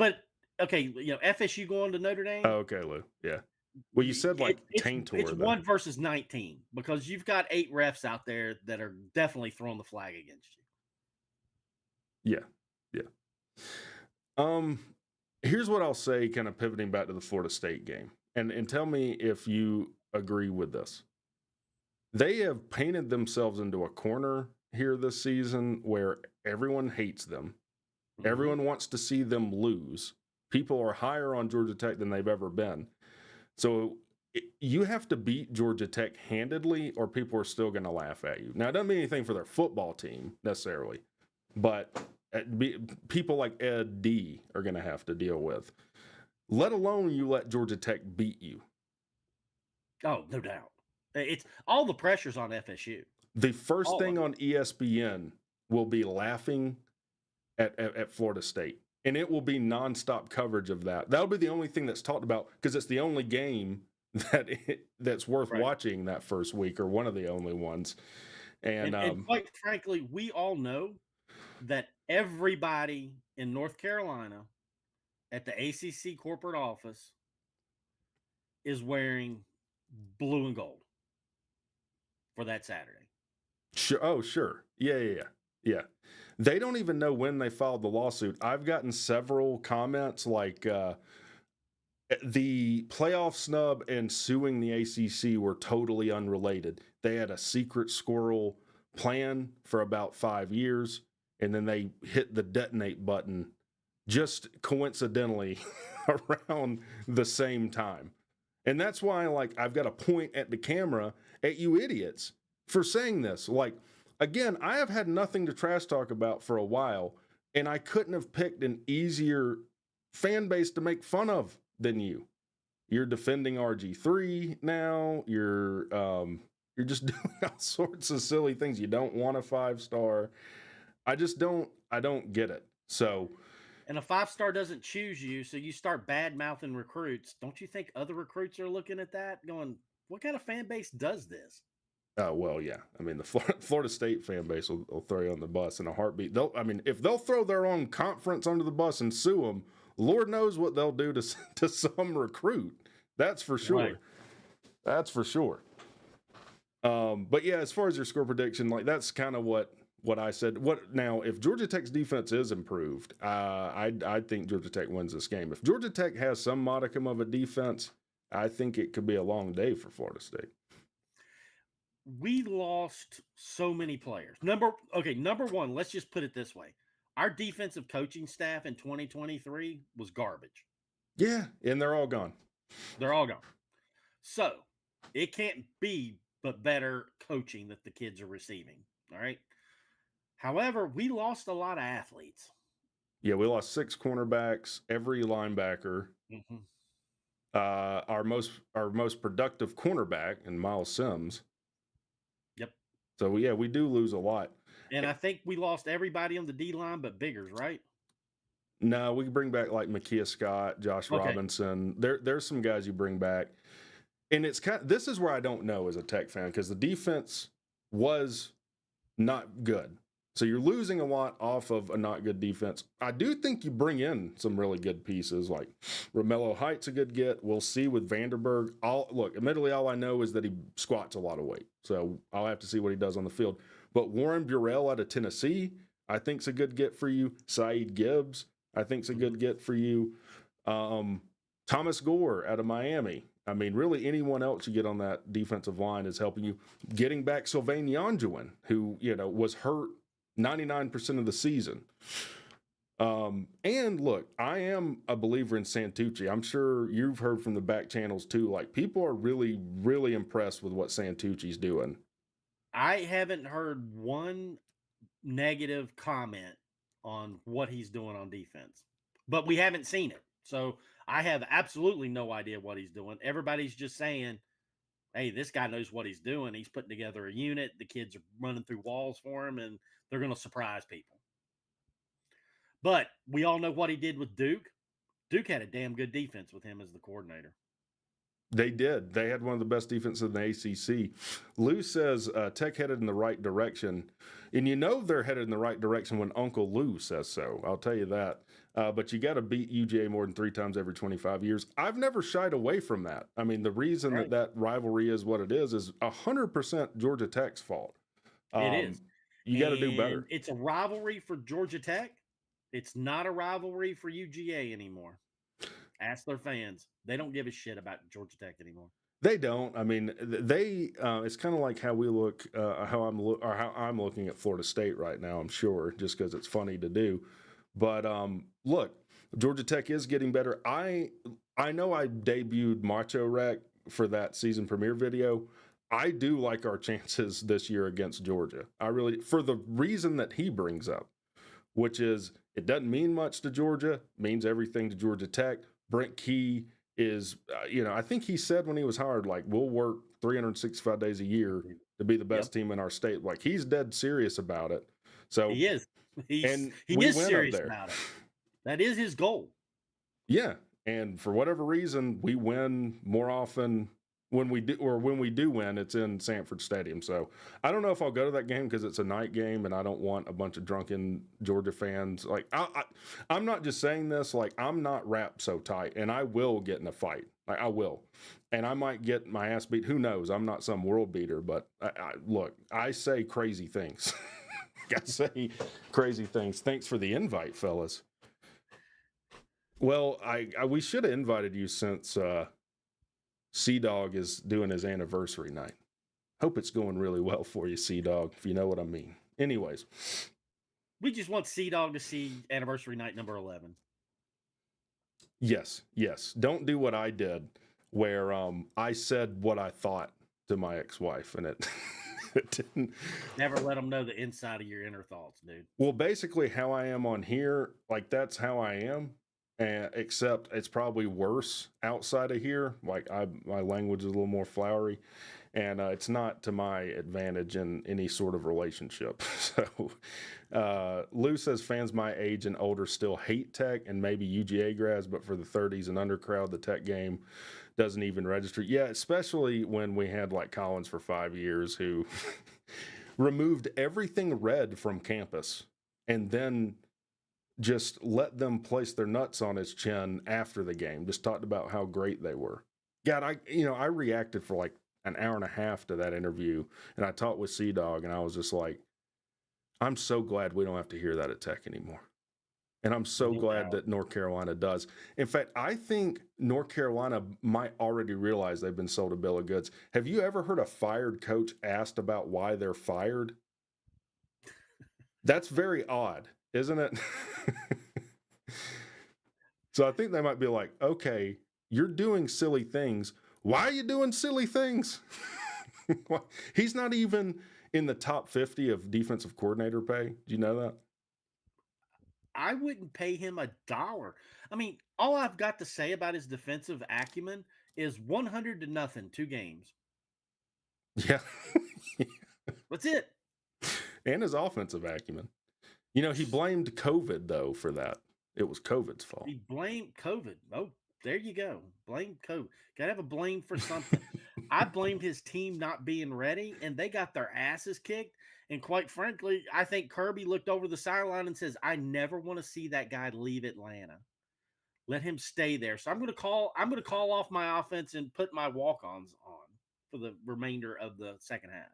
okay, FSU going to Notre Dame. Oh, okay, Lou. Yeah. Well, you said Tantor. It's 1 versus 19 because you've got 8 refs out there that are definitely throwing the flag against you. Yeah. Here's what I'll say, kind of pivoting back to the Florida State game, and tell me if you agree with this. They have painted themselves into a corner here this season where everyone hates them. Mm-hmm. Everyone wants to see them lose. People are higher on Georgia Tech than they've ever been. So you have to beat Georgia Tech handedly or people are still going to laugh at you. Now, it doesn't mean anything for their football team necessarily, but people like Ed D are going to have to deal with, let alone you let Georgia Tech beat you. Oh, no doubt. It's all the pressure's on FSU. The first thing on ESPN will be laughing at Florida State, and it will be nonstop coverage of that. That'll be the only thing that's talked about because it's the only game that's worth watching that first week, or one of the only ones. And quite frankly, we all know that everybody in North Carolina at the ACC corporate office is wearing blue and gold for that Saturday. Sure. Oh, sure. Yeah. They don't even know when they filed the lawsuit. I've gotten several comments like the playoff snub and suing the ACC were totally unrelated. They had a secret squirrel plan for about 5 years, and then they hit the detonate button just coincidentally around the same time. And that's why, like, I've got to point at the camera at you idiots for saying this. Like, again, I have had nothing to trash talk about for a while, and I couldn't have picked an easier fan base to make fun of than you. You're defending RG3 now. You're just doing all sorts of silly things. You don't want a 5-star. I don't get it. So, and a 5-star doesn't choose you, so you start bad mouthing recruits. Don't you think other recruits are looking at that, going, "What kind of fan base does this?" Well, yeah. I mean, the Florida State fan base will throw you on the bus in a heartbeat. If they'll throw their own conference under the bus and sue them, Lord knows what they'll do to some recruit. That's for sure. Right. That's for sure. But yeah, as far as your score prediction, like that's kind of what I said. Now, if Georgia Tech's defense is improved, I think Georgia Tech wins this game. If Georgia Tech has some modicum of a defense, I think it could be a long day for Florida State. We lost so many players. Number one, let's just put it this way. Our defensive coaching staff in 2023 was garbage. Yeah, and they're all gone. They're all gone. So it can't be but better coaching that the kids are receiving. All right. However, we lost a lot of athletes. Yeah, we lost 6 cornerbacks, every linebacker. Mm-hmm. Our most productive cornerback in Miles Sims. Yep. So yeah, we do lose a lot. And I think we lost everybody on the D line but Biggers, right? No, we can bring back like Makia Scott, Josh Robinson. There's some guys you bring back. And it's this is where I don't know as a Tech fan, because the defense was not good. So you're losing a lot off of a not good defense. I do think you bring in some really good pieces, like Romello Height's a good get. We'll see with Vanderberg. Admittedly, all I know is that he squats a lot of weight. So I'll have to see what he does on the field. But Warren Burrell out of Tennessee, I think is a good get for you. Saeed Gibbs, I think is a good get for you. Thomas Gore out of Miami. I mean, really anyone else you get on that defensive line is helping you. Getting back Sylvain Yonjuan, who, was hurt 99% of the season. And look, I am a believer in Santucci. I'm sure you've heard from the back channels too. Like, people are really, really impressed with what Santucci's doing. I haven't heard one negative comment on what he's doing on defense, but we haven't seen it. So I have absolutely no idea what he's doing. Everybody's just saying, hey, this guy knows what he's doing. He's putting together a unit. The kids are running through walls for him, and they're going to surprise people. But we all know what he did with Duke. Duke had a damn good defense with him as the coordinator. They did. They had one of the best defenses in the ACC. Lou says Tech headed in the right direction. And they're headed in the right direction when Uncle Lou says so. I'll tell you that. But you got to beat UGA more than 3 times every 25 years. I've never shied away from that. I mean, the reason that rivalry is what it is 100% Georgia Tech's fault. It is. You got to do better. It's a rivalry for Georgia Tech. It's not a rivalry for UGA anymore. Ask their fans. They don't give a shit about Georgia Tech anymore. They don't. I mean, it's kind of like how we look, how I'm looking at Florida State right now, I'm sure, just because it's funny to do. But look, Georgia Tech is getting better. I know I debuted Macho Wreck for that season premiere video. I do like our chances this year against Georgia. I really, for the reason that he brings up, which is it doesn't mean much to Georgia, it means everything to Georgia Tech. Brent Key is, I think he said when he was hired, like, we'll work 365 days a year to be the best team in our state. Like, he's dead serious about it. So he is. He is serious about it. That is his goal. Yeah. And for whatever reason, we win more often when we do win, it's in Sanford Stadium. So I don't know if I'll go to that game because it's a night game, and I don't want a bunch of drunken Georgia fans. Like I'm not just saying this. Like I'm not wrapped so tight, and I will get in a fight. Like I will, and I might get my ass beat. Who knows? I'm not some world beater, but look, I say crazy things. I say crazy things. Thanks for the invite, fellas. Well, we should have invited you since Cdogg is doing his anniversary night. Hope it's going really well for you, Cdogg, if you know what I mean. Anyways. We just want Cdogg to see anniversary night number 11. Yes. Don't do what I did, where I said what I thought to my ex-wife, and it, it didn't. Never let them know the inside of your inner thoughts, dude. Well, basically how I am on here, like that's how I am. And except it's probably worse outside of here. Like my language is a little more flowery, and it's not to my advantage in any sort of relationship. So Lou says fans my age and older still hate tech and maybe UGA grads, but for the 30s and under crowd, the tech game doesn't even register. Yeah, especially when we had like Collins for 5 years who removed everything red from campus and then just let them place their nuts on his chin after the game. Just talked about how great they were. God, I reacted for like an hour and a half to that interview, and I talked with Cdogg, and I was just like, I'm so glad we don't have to hear that at Tech anymore. And I'm so glad that North Carolina does. In fact, I think North Carolina might already realize they've been sold a bill of goods. Have you ever heard a fired coach asked about why they're fired? That's very odd, isn't it? So I think they might be like, okay, you're doing silly things. Why are you doing silly things? He's not even in the top 50 of defensive coordinator pay. Do you know that? I wouldn't pay him $1. I mean, all I've got to say about his defensive acumen is 100-0, 2 games. Yeah. That's it. And his offensive acumen. You know, he blamed COVID, though, for that. It was COVID's fault. He blamed COVID. Oh, there you go. Blame COVID. Got to have a blame for something. I blamed his team not being ready, and they got their asses kicked. And quite frankly, I think Kirby looked over the sideline and says, I never want to see that guy leave Atlanta. Let him stay there. So I'm going to call off my offense and put my walk-ons on for the remainder of the second half.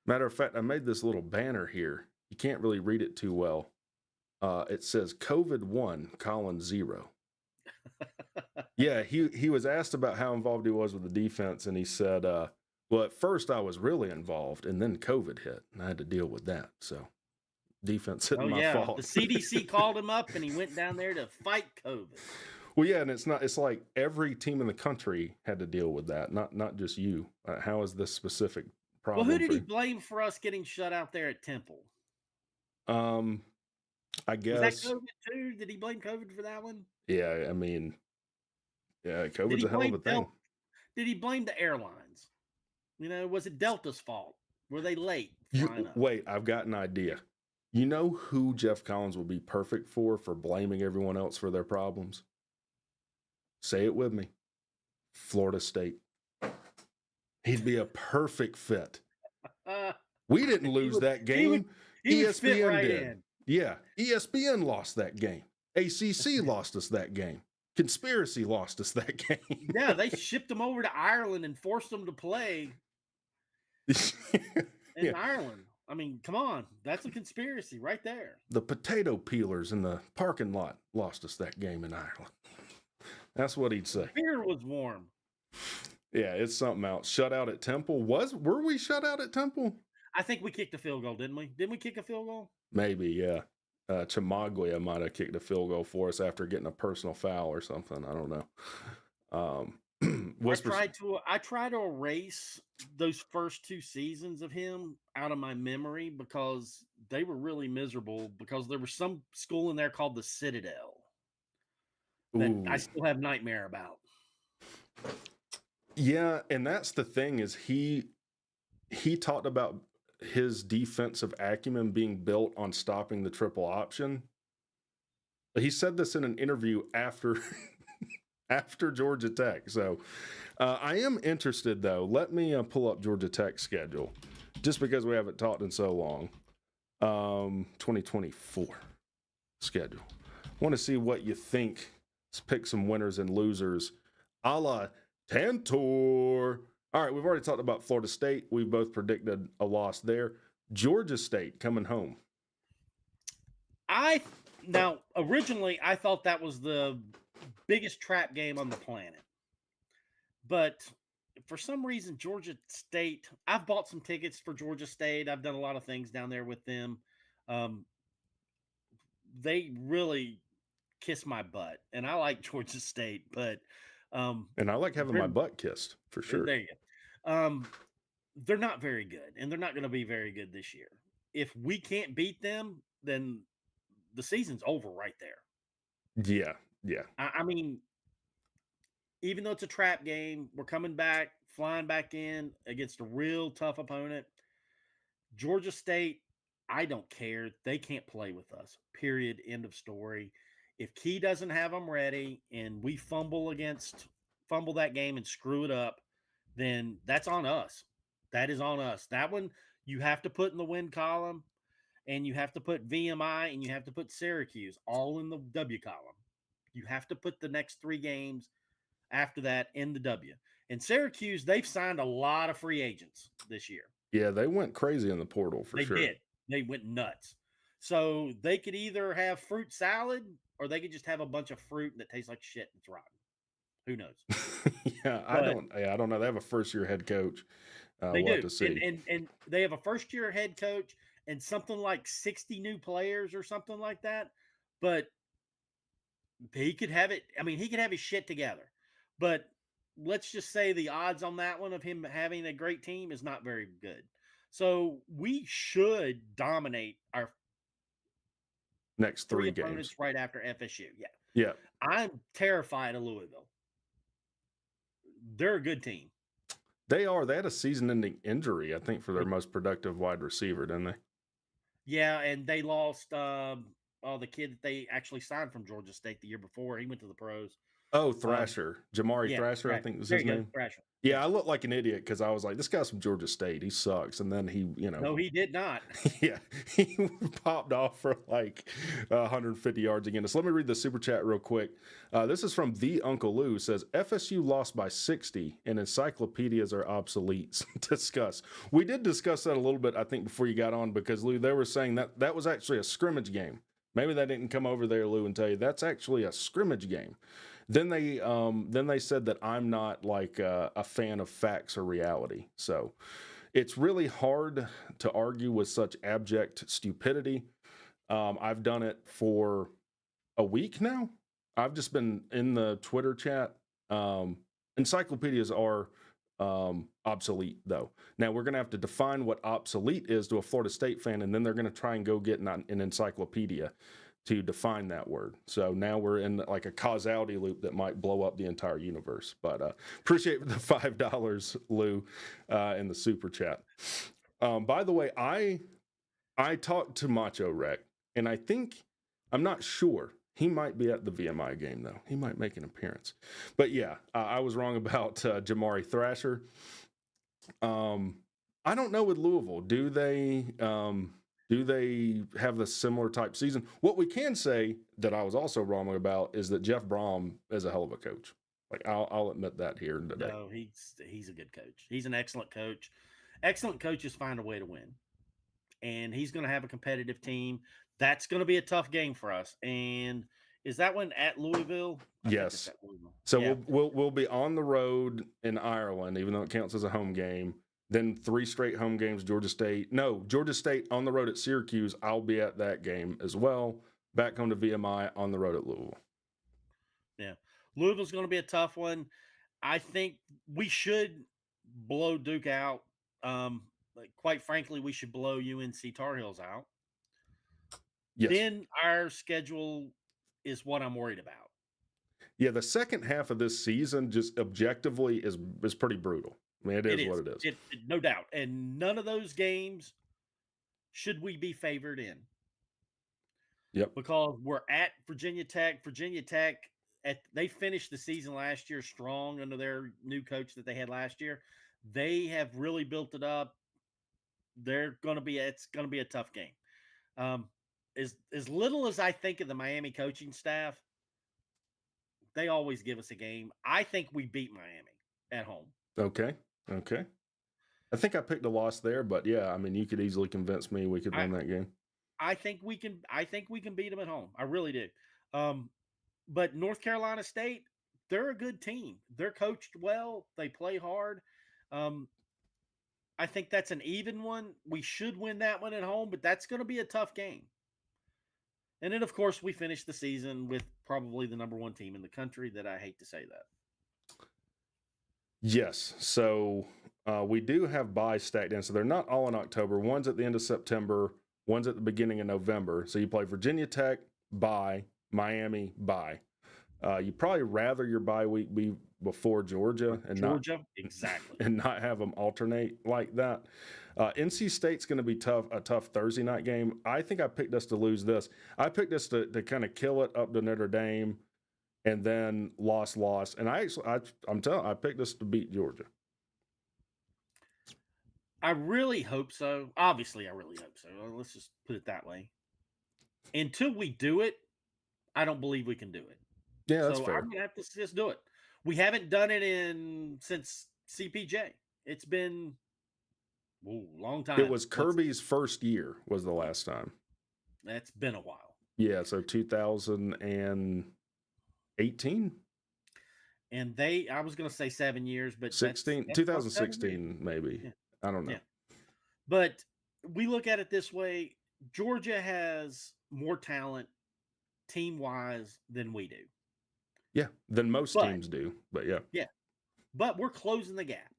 Matter of fact, I made this little banner here. You can't really read it too well. It says COVID 1, Collins 0. Yeah, he was asked about how involved he was with the defense, and he said, well, at first I was really involved, and then COVID hit, and I had to deal with that. So defense isn't my fault. The CDC called him up, and he went down there to fight COVID. Well, yeah, and it's like every team in the country had to deal with that, not just you. How is this specific problem? Well, who did he blame for us getting shut out there at Temple? I guess. Was that COVID too? Did he blame COVID for that one? Yeah, I mean, yeah, COVID's a hell of a thing. Did he blame the airlines? You know, was it Delta's fault? Were they late? Wait, I've got an idea. You know who Jeff Collins would be perfect for blaming everyone else for their problems? Say it with me. Florida State. He'd be a perfect fit. We didn't lose that game. ESPN did. Yeah, ESPN lost that game. ACC lost us that game. Conspiracy lost us that game. Yeah, they shipped them over to Ireland and forced them to play in Ireland. I mean, come on. That's a conspiracy right there. The potato peelers in the parking lot lost us that game in Ireland. That's what he'd say. Beer was warm. Yeah, it's something else. Shut out at Temple. Were we shut out at Temple? I think we kicked a field goal, didn't we? Didn't we kick a field goal? Maybe, yeah. Chimaglia might have kicked a field goal for us after getting a personal foul or something. I don't know. I try to erase those first 2 seasons of him out of my memory because they were really miserable because there was some school in there called the Citadel that I still have nightmare about. Yeah, and that's the thing is he talked about his defensive acumen being built on stopping the triple option. He said this in an interview after after Georgia Tech. So I am interested, though. Let me pull up Georgia Tech's schedule, just because we haven't talked in so long. 2024 schedule. I want to see what you think. Let's pick some winners and losers, a la Tantor. All right, we've already talked about Florida State. We both predicted a loss there. Georgia State coming home. Now, originally, I thought that was the biggest trap game on the planet. But for some reason, Georgia State, I've bought some tickets for Georgia State. I've done a lot of things down there with them. They really kiss my butt, and I like Georgia State, but and I like having my butt kissed for sure. There you go. They're not very good, and they're not going to be very good this year. If we can't beat them, then the season's over right there. Yeah. I mean, even though it's a trap game, we're coming back, flying back in against a real tough opponent. Georgia State, I don't care. They can't play with us. Period. End of story. If Key doesn't have them ready and we fumble that game and screw it up, then that's on us. That is on us. That one you have to put in the win column, and you have to put VMI, and you have to put Syracuse all in the W column. You have to put the next 3 games after that in the W. And Syracuse, they've signed a lot of free agents this year. Yeah, they went crazy in the portal for sure. They did. They went nuts. So they could either have fruit salad, or they could just have a bunch of fruit that tastes like shit and it's rotten. Who knows? I don't know. They have a first-year head coach. They we'll do. have to see. And they have a first-year head coach and something like 60 new players or something like that. But he could have it. I mean, he could have his shit together. But let's just say the odds on that one of him having a great team is not very good. So we should dominate our next 3 opponents games right after FSU. Yeah. I'm terrified of Louisville. They're a good team. They are. They had a season-ending injury, I think, for their most productive wide receiver, didn't they? Yeah, and they lost the kid that they actually signed from Georgia State the year before. He went to the pros. Oh, Thrasher. Jamari Thrasher, I think was his name. Thrasher. Yeah, I looked like an idiot because I was like, this guy's from Georgia State. He sucks. And then he, No, he did not. Yeah, he popped off for like 150 yards again. So let me read the super chat real quick. This is from The Uncle Lou. Says, FSU lost by 60 and encyclopedias are obsolete. Discuss. We did discuss that a little bit, I think, before you got on, because, Lou, they were saying that was actually a scrimmage game. Maybe they didn't come over there, Lou, and tell you that's actually a scrimmage game. Then they said that I'm not like a fan of facts or reality. So it's really hard to argue with such abject stupidity. I've done it for a week now. I've just been in the Twitter chat. Encyclopedias are obsolete, though. Now we're going to have to define what obsolete is to a Florida State fan, and then they're going to try and go get an encyclopedia to define that word. So now we're in like a causality loop that might blow up the entire universe. But appreciate the $5, Lou, in the super chat. By the way, I talked to Macho Wreck, and I'm not sure. He might be at the VMI game, though. He might make an appearance. But yeah, I was wrong about Jamari Thrasher. I don't know with Louisville. Do they have the similar type season? What we can say that I was also wrong about is that Jeff Brom is a hell of a coach. Like I'll admit that here today. No, he's a good coach. He's an excellent coach. Excellent coaches find a way to win, and he's going to have a competitive team. That's going to be a tough game for us. And is that one at Louisville? Yes. At Louisville. So yeah. we'll be on the road in Ireland, even though it counts as a home game. Then 3 straight home games, Georgia State on the road at Syracuse. I'll be at that game as well. Back home to VMI, on the road at Louisville. Yeah. Louisville's going to be a tough one. I think we should blow Duke out. Quite frankly, we should blow UNC Tar Heels out. Yes. Then our schedule is what I'm worried about. Yeah, the second half of this season just objectively is pretty brutal. I mean, it is what it is. No doubt. And none of those games should we be favored in. Yep. Because we're at Virginia Tech. Virginia Tech they finished the season last year strong under their new coach that they had last year. They have really built it up. It's going to be a tough game. As little as I think of the Miami coaching staff, they always give us a game. I think we beat Miami at home. Okay. I think I picked a loss there, but yeah, I mean, you could easily convince me we could win that game. I think we can beat them at home. I really do. But North Carolina State, they're a good team. They're coached well. They play hard. I think that's an even one. We should win that one at home, but that's going to be a tough game. And then, of course, we finish the season with probably the number one team in the country. That I hate to say that. Yes. So we do have buys stacked in. So they're not all in October. One's at the end of September. One's at the beginning of November. So you play Virginia Tech, bye. Miami, bye. You probably rather your bye week be before Georgia and exactly, and not have them alternate like that. NC State's going to be a tough Thursday night game. I think I picked us to lose this. I picked us to kind of kill it up to Notre Dame, and then loss. And I'm telling, I picked us to beat Georgia. I really hope so. Obviously, I really hope so. Let's just put it that way. Until we do it, I don't believe we can do it. Yeah, that's fair. I'm gonna have to just do it. We haven't done it since CPJ. It's been a long time. It was Kirby's first year was the last time. That's been a while. Yeah, so 2018. And I was going to say 7 years, but 2016 maybe. Yeah. I don't know. Yeah. But we look at it this way: Georgia has more talent team-wise than we do. Yeah, than most teams do, but yeah. Yeah, but we're closing the gap.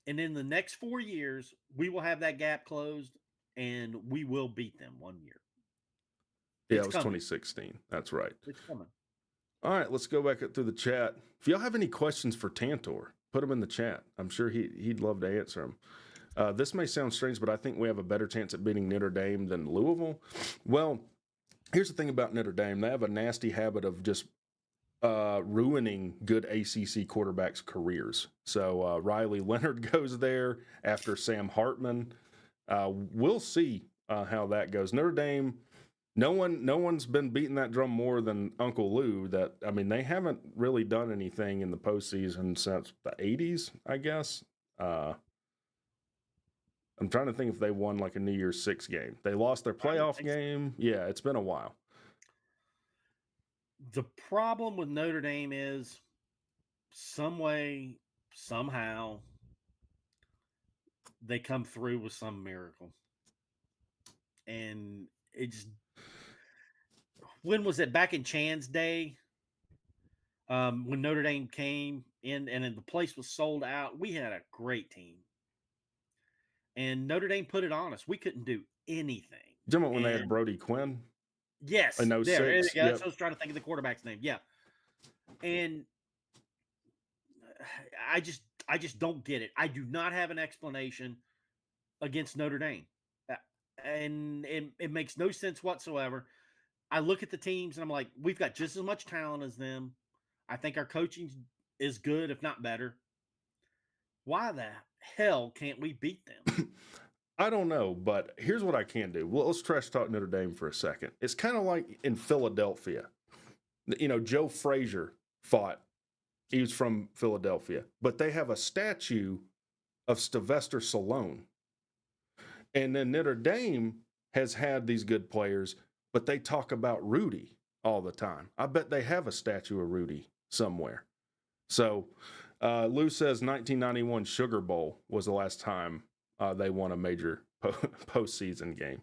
And in the next 4 years, we will have that gap closed, and we will beat them 1 year. Yeah, it was 2016. That's right. It's coming. All right, let's go back up through the chat. If y'all have any questions for Tantor, put them in the chat. I'm sure he'd love to answer them. This may sound strange, but I think we have a better chance at beating Notre Dame than Louisville. Well, here's the thing about Notre Dame. They have a nasty habit of just ruining good ACC quarterbacks' careers. So Riley Leonard goes there after Sam Hartman. We'll see how that goes. Notre Dame, no one's been beating that drum more than Uncle Lou. They haven't really done anything in the postseason since the 80s, I guess. I'm trying to think if they won like a New Year's Six game. They lost their playoff game. Yeah, it's been a while. The problem with Notre Dame is some way, somehow, they come through with some miracle. And when was it? Back in Chan's day, when Notre Dame came in and the place was sold out, we had a great team. And Notre Dame put it on us. We couldn't do anything. Do you remember when they had Brody Quinn? Yes. In 06. There, yep. That's what I was trying to think of the quarterback's name. Yeah. And I just don't get it. I do not have an explanation against Notre Dame. And it makes no sense whatsoever. I look at the teams and I'm like, we've got just as much talent as them. I think our coaching is good, if not better. Why the hell can't we beat them? I don't know, but here's what I can do. Well, let's trash talk Notre Dame for a second. It's kind of like in Philadelphia. Joe Frazier fought. He was from Philadelphia. But they have a statue of Sylvester Stallone. And then Notre Dame has had these good players, but they talk about Rudy all the time. I bet they have a statue of Rudy somewhere. So Lou says 1991 Sugar Bowl was the last time they won a major postseason game.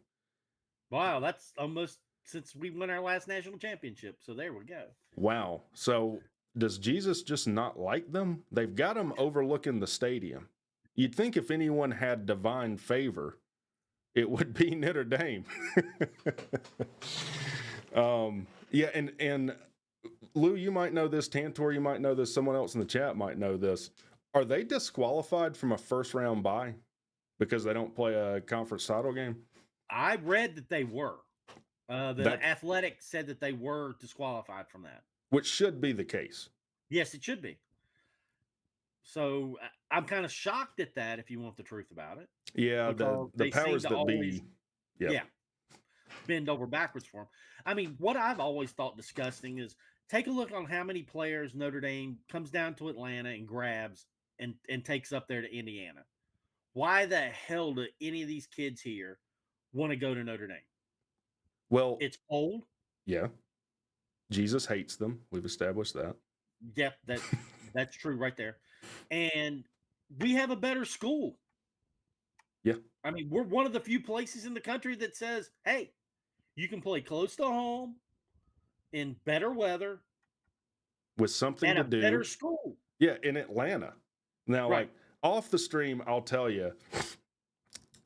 Wow, that's almost since we won our last national championship. So there we go. Wow. So does Jesus just not like them? They've got them overlooking the stadium. You'd think if anyone had divine favor, it would be Notre Dame. Yeah, and Lou, you might know this. Tantor, you might know this. Someone else in the chat might know this. Are they disqualified from a first-round bye because they don't play a conference title game? I read that they were. The Athletic said that they were disqualified from that. which should be the case. Yes, it should be. So I'm kind of shocked at that, if you want the truth about it, Yeah, because the they seem powers to that always, be. Yeah. yeah, bend over backwards for them. I mean, what I've always thought disgusting is take a look on how many players Notre Dame comes down to Atlanta and grabs and takes up there to Indiana. Why the hell do any of these kids here want to go to Notre Dame? Well, It's cold. yeah. Jesus hates them. We've established that. Yep, that's true right there. And we have a better school. Yeah. I mean, we're one of the few places in the country that says, hey, you can play close to home in better weather With something at to a do. better school. Yeah, in Atlanta. Now, Right. like off the stream, I'll tell you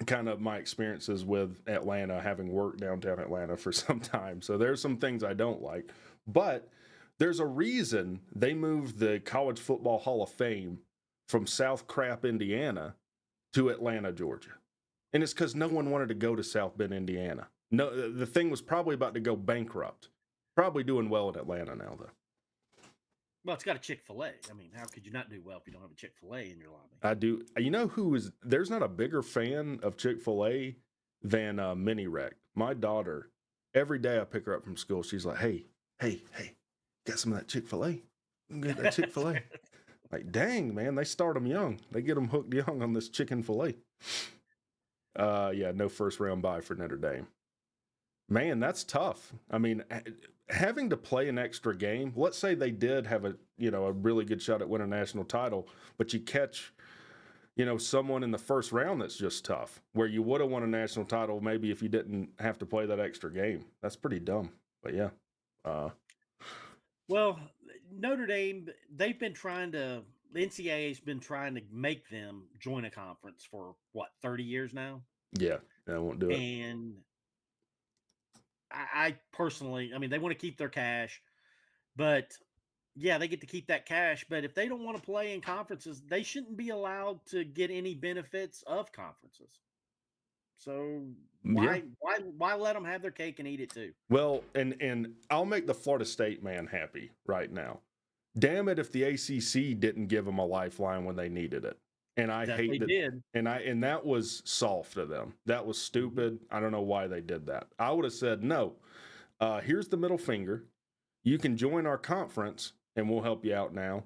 kind of my experiences with Atlanta, having worked downtown Atlanta for some time. So there's some things I don't like, but there's a reason they moved the College Football Hall of Fame from South Crap, Indiana to Atlanta, Georgia. And it's because no one wanted to go to South Bend, Indiana. No, the thing was probably about to go bankrupt. Probably doing well in Atlanta now, though. Well, it's got a Chick-fil-A. I mean, how could you not do well if you don't have a Chick-fil-A in your lobby? I do. You know who is? There's not a bigger fan of Chick-fil-A than Mini Wreck. My daughter, every day I pick her up from school, she's like, hey, got some of that Chick-fil-A? Get that Chick-fil-A. Like, dang, man, they start them young. They get them hooked young on this chicken filet. Yeah, no first round bye for Notre Dame. Man, that's tough. I mean, having to play an extra game. Let's say they did have a really good shot at winning a national title, but you catch, someone in the first round that's just tough, where you would have won a national title maybe if you didn't have to play that extra game. That's pretty dumb. But yeah. Well, Notre Dame, the NCAA's been trying to make them join a conference for what, 30 years now? Yeah, I won't do it. And I personally, I mean, they want to keep their cash, but yeah, they get to keep that cash. But if they don't want to play in conferences, they shouldn't be allowed to get any benefits of conferences. So why let them have their cake and eat it too? Well, and I'll make the Florida State man happy right now. Damn it if the ACC didn't give them a lifeline when they needed it. And I hate that. Did. And that was soft of them. That was stupid. I don't know why they did that. I would have said, no, here's the middle finger. You can join our conference and we'll help you out now.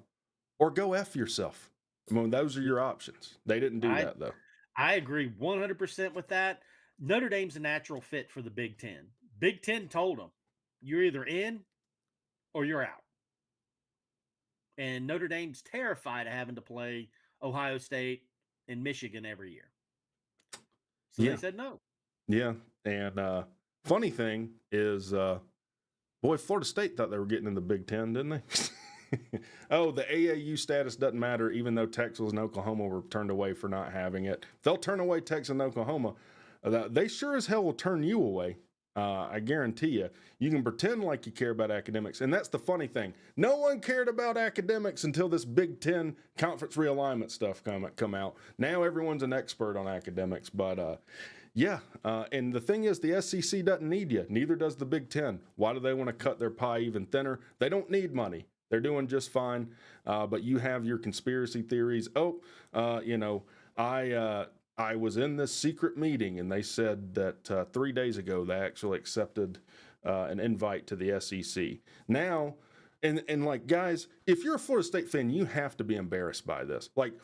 Or go F yourself. I mean, those are your options. They didn't do that, though. I agree 100% with that. Notre Dame's a natural fit for the Big Ten. Big Ten told them, you're either in or you're out. And Notre Dame's terrified of having to play Ohio State and Michigan every year. So they said no. Yeah. And funny thing is, boy, Florida State thought they were getting in the Big Ten, didn't they? Oh, the AAU status doesn't matter, even though Texas and Oklahoma were turned away for not having it. They'll turn away Texas and Oklahoma. They sure as hell will turn you away. I guarantee you. You can pretend like you care about academics. And that's the funny thing. No one cared about academics until this Big Ten conference realignment stuff come out. Now everyone's an expert on academics. But and the thing is, the SEC doesn't need you. Neither does the Big Ten. Why do they want to cut their pie even thinner? They don't need money. They're doing just fine. But you have your conspiracy theories. I was in this secret meeting and they said that 3 days ago they actually accepted an invite to the SEC. Now, and like, guys, if you're a Florida State fan, you have to be embarrassed by this. Like,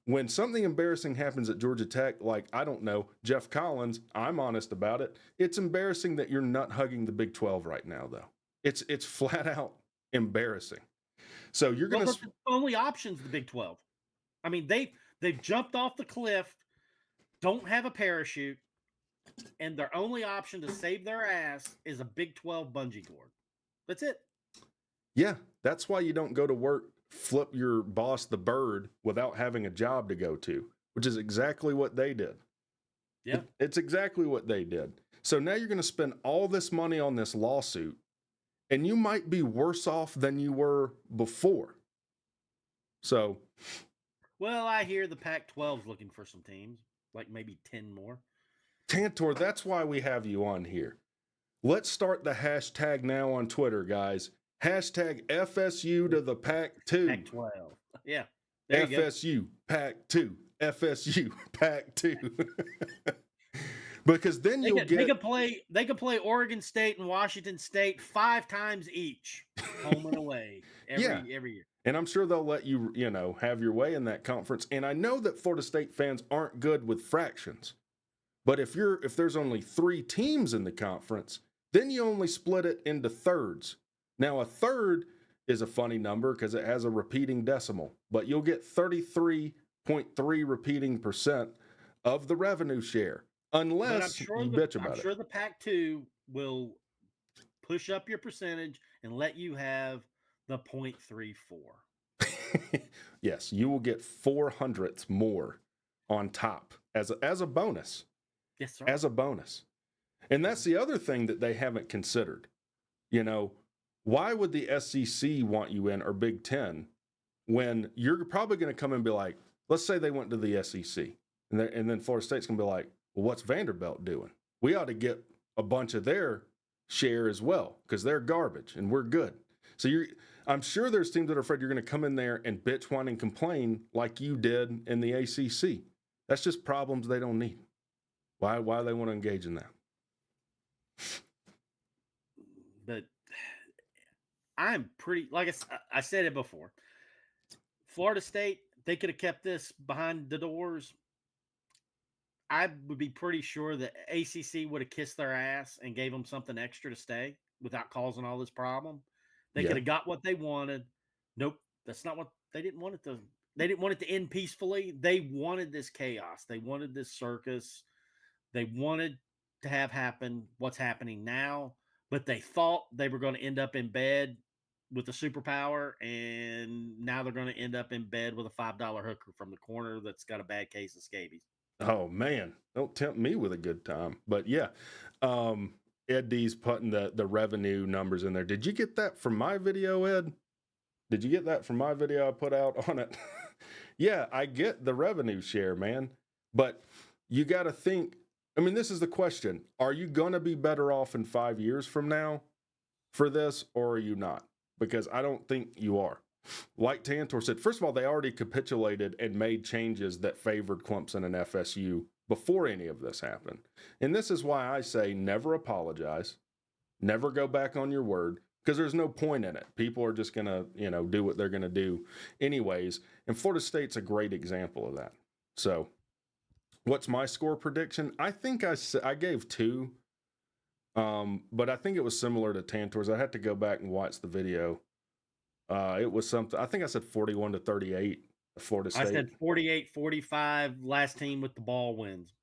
when something embarrassing happens at Georgia Tech, like, I don't know, Jeff Collins, I'm honest about it. It's embarrassing that you're not hugging the Big 12 right now, though. It's flat out embarrassing. So you're going to... the only option's the Big 12. I mean, they've jumped off the cliff, don't have a parachute, and their only option to save their ass is a Big 12 bungee cord. That's it. Yeah, that's why you don't go to work, flip your boss the bird without having a job to go to, which is exactly what they did. Yeah. It's exactly what they did. So now you're going to spend all this money on this lawsuit, and you might be worse off than you were before. So. Well, I hear the Pac-12's looking for some teams, like maybe 10 more. Tantor, that's why we have you on here. Let's start the hashtag now on Twitter, guys. Hashtag FSU to the Pac-2. Pac-12. Yeah. There you go. FSU Pac-2. FSU Pac-2. Because then you'll get. They could play Oregon State and Washington State 5 times each, home and away, every year. And I'm sure they'll let you, have your way in that conference. And I know that Florida State fans aren't good with fractions. But if there's only 3 teams in the conference, then you only split it into thirds. Now, a third is a funny number because it has a repeating decimal, but you'll get 33.3 repeating percent of the revenue share, unless you bitch about it. I'm sure the Pac-2 will push up your percentage and let you have the 0.34. Yes, you will get 400ths more on top as a bonus. Yes, sir. As a bonus. And that's the other thing that they haven't considered. Why would the SEC want you in, or Big Ten, when you're probably going to come and be like, let's say they went to the SEC, and then Florida State's going to be like, well, what's Vanderbilt doing? We ought to get a bunch of their share as well, because they're garbage and we're good. So I'm sure there's teams that are afraid you're going to come in there and bitch, whine, and complain like you did in the ACC. That's just problems they don't need. Why do they want to engage in that? But I'm pretty, like I said it before, Florida State, they could have kept this behind the doors. I would be pretty sure that ACC would have kissed their ass and gave them something extra to stay without causing all this problem. They could have got what they wanted. Nope, that's not what they didn't want it to. They didn't want it to end peacefully. They wanted this chaos. They wanted this circus. They wanted to have happen what's happening now, but they thought they were going to end up in bed with a superpower, and now they're going to end up in bed with a $5 hooker from the corner that's got a bad case of scabies. Oh, man. Don't tempt me with a good time. But, yeah, Ed D's putting the revenue numbers in there. Did you get that from my video, Ed? Did you get that from my video I put out on it? Yeah, I get the revenue share, man. But you got to think, this is the question. Are you going to be better off in 5 years from now for this, or are you not? Because I don't think you are. Like Tantor said, first of all, they already capitulated and made changes that favored Clemson and FSU before any of this happened. And this is why I say never apologize, never go back on your word, because there's no point in it. People are just going to, do what they're going to do anyways. And Florida State's a great example of that. So what's my score prediction? I think I gave 2, but I think it was similar to Tantor's. I had to go back and watch the video. It was something, I think I said 41-38, Florida State. I said 48-45, last team with the ball wins.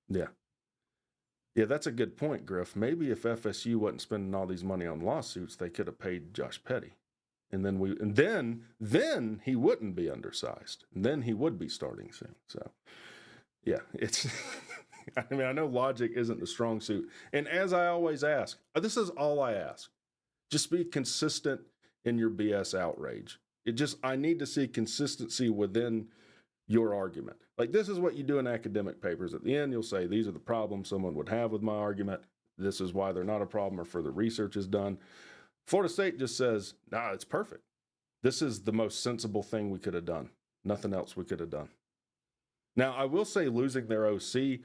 Yeah. Yeah, that's a good point, Griff. Maybe if FSU wasn't spending all these money on lawsuits, they could have paid Josh Petty. And then he wouldn't be undersized. And then he would be starting soon. So, yeah, it's I know logic isn't the strong suit. And as I always ask, this is all I ask. Just be consistent in your BS outrage. I need to see consistency within your argument. Like, this is what you do in academic papers. At the end, you'll say, these are the problems someone would have with my argument. This is why they're not a problem, or further research is done. Florida State just says, nah, it's perfect. This is the most sensible thing we could have done. Nothing else we could have done. Now, I will say losing their OC,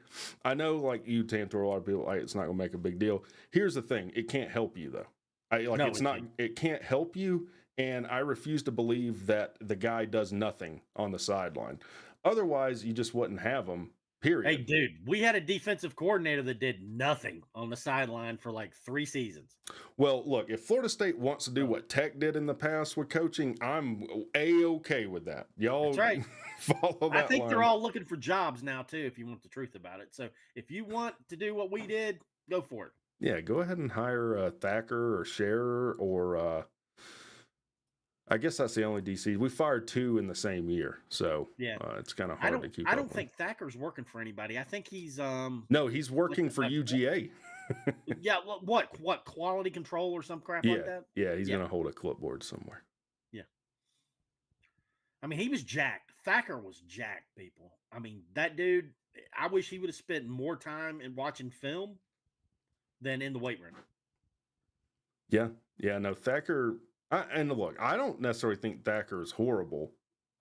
I know, like you, Tantor, a lot of people, it's not going to make a big deal. Here's the thing. It can't help you, though. It can't help you, and I refuse to believe that the guy does nothing on the sideline. Otherwise, you just wouldn't have him, period. Hey, dude, we had a defensive coordinator that did nothing on the sideline for like 3 seasons. Well, look, if Florida State wants to do what Tech did in the past with coaching, I'm A-okay with that. Y'all That's right. Follow that I think line. they're all looking for jobs now, too, if you want the truth about it. So if you want to do what we did, go for it. Yeah, go ahead and hire Thacker or Scherer or I guess that's the only DC. We fired 2 in the same year, so yeah, it's kind of hard to keep up. I don't think Thacker's working for anybody. I think he's No, he's working for UGA. Yeah, what quality control or some crap like that? Yeah, he's gonna hold a clipboard somewhere. Yeah. I mean, he was jacked. Thacker was jacked, people. I mean, that dude, I wish he would have spent more time in watching film than in the weight room. Yeah. Yeah. No, Thacker. And look, I don't necessarily think Thacker is horrible.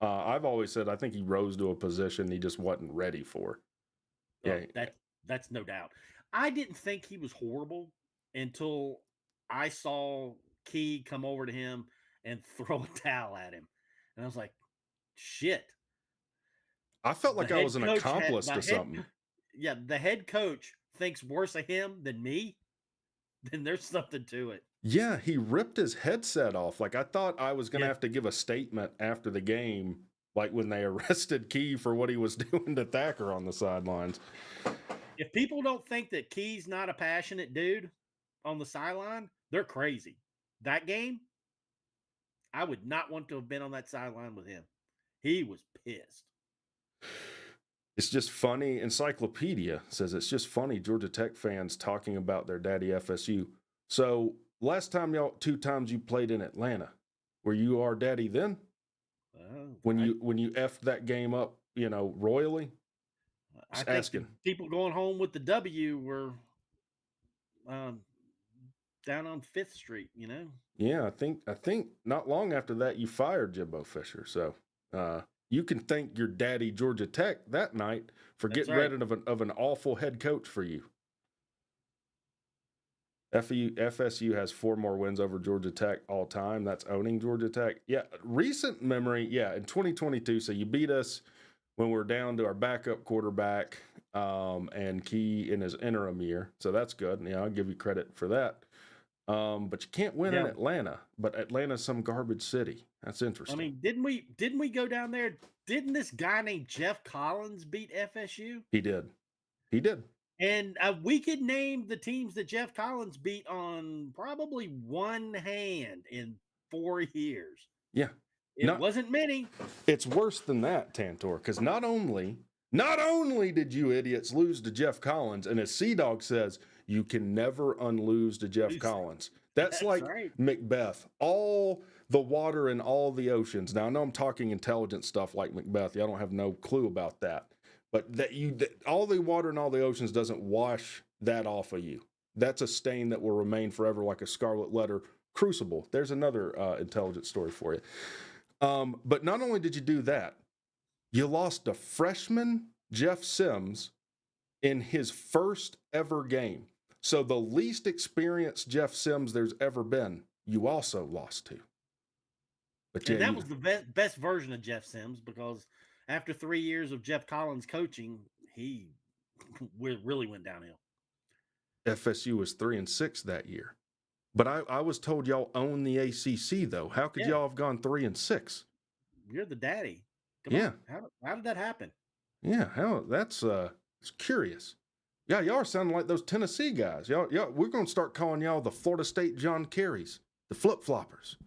I've always said I think he rose to a position he just wasn't ready for. Oh, Yeah. that's no doubt. I didn't think he was horrible until I saw Key come over to him and throw a towel at him, and I was like, "Shit!" I felt The like I head was an coach accomplice to something. yeah, the head coach thinks worse of him than me. Then there's something to it. Yeah, he ripped his headset off. Like I thought I was gonna Yeah, have to give a statement after the game, like when they arrested Key for what he was doing to Thacker on the sidelines. if people don't think that Key's not a passionate dude on the sideline, they're crazy. That game, I would not want to have been on that sideline with him. He was pissed. It's just funny. Encyclopedia says it's just funny Georgia Tech fans talking about their daddy FSU. So last time two times you played in Atlanta, were you our daddy then? When you effed that game up, royally? I Just think the asking. people going home with the W were um, down on Fifth Street. Yeah, I think not long after that you fired Jimbo Fisher. So you can thank your daddy Georgia Tech that night for That's getting right. rid of an awful head coach for you. FSU has 4 more wins over Georgia Tech all time. That's owning Georgia Tech. Yeah, recent memory. Yeah, in 2022. So you beat us when we're down to our backup quarterback and Key in his interim year. So that's good. Yeah, I'll give you credit for that. But you can't win in Yeah. Atlanta. But Atlanta's some garbage city. That's I interesting. mean, didn't we go down there? Didn't this guy named Jeff Collins beat FSU? He did. He did. And we could name the teams that Jeff Collins beat on probably one hand in 4 years. Yeah. It wasn't many. It's worse than that, Tantor, because not only did you idiots lose to Jeff Collins, and as Cdogg says, you can never unlose to Jeff Collins. That's like right. Macbeth. All the water in all the oceans. Now I know I'm talking intelligent stuff like Macbeth. Y'all don't have no clue about that. But all the water in all the oceans doesn't wash that off of you. That's a stain that will remain forever like a scarlet letter crucible. There's another intelligent story for you. But not only did you do that, you lost to freshman Jeff Sims in his first ever game. So the least experienced Jeff Sims there's ever been, you also lost to. But And that was the best version of Jeff Sims, because after 3 years of Jeff Collins coaching, he really went downhill. FSU was 3-6 that year. But I was told y'all own the ACC though. How could y'all have gone 3-6? You're the daddy. Come Yeah. on. How did that happen? Yeah, it's curious. Yeah, y'all are sounding like those Tennessee guys. Y'all, we're gonna start calling y'all the Florida State John Kerrys, the flip-floppers.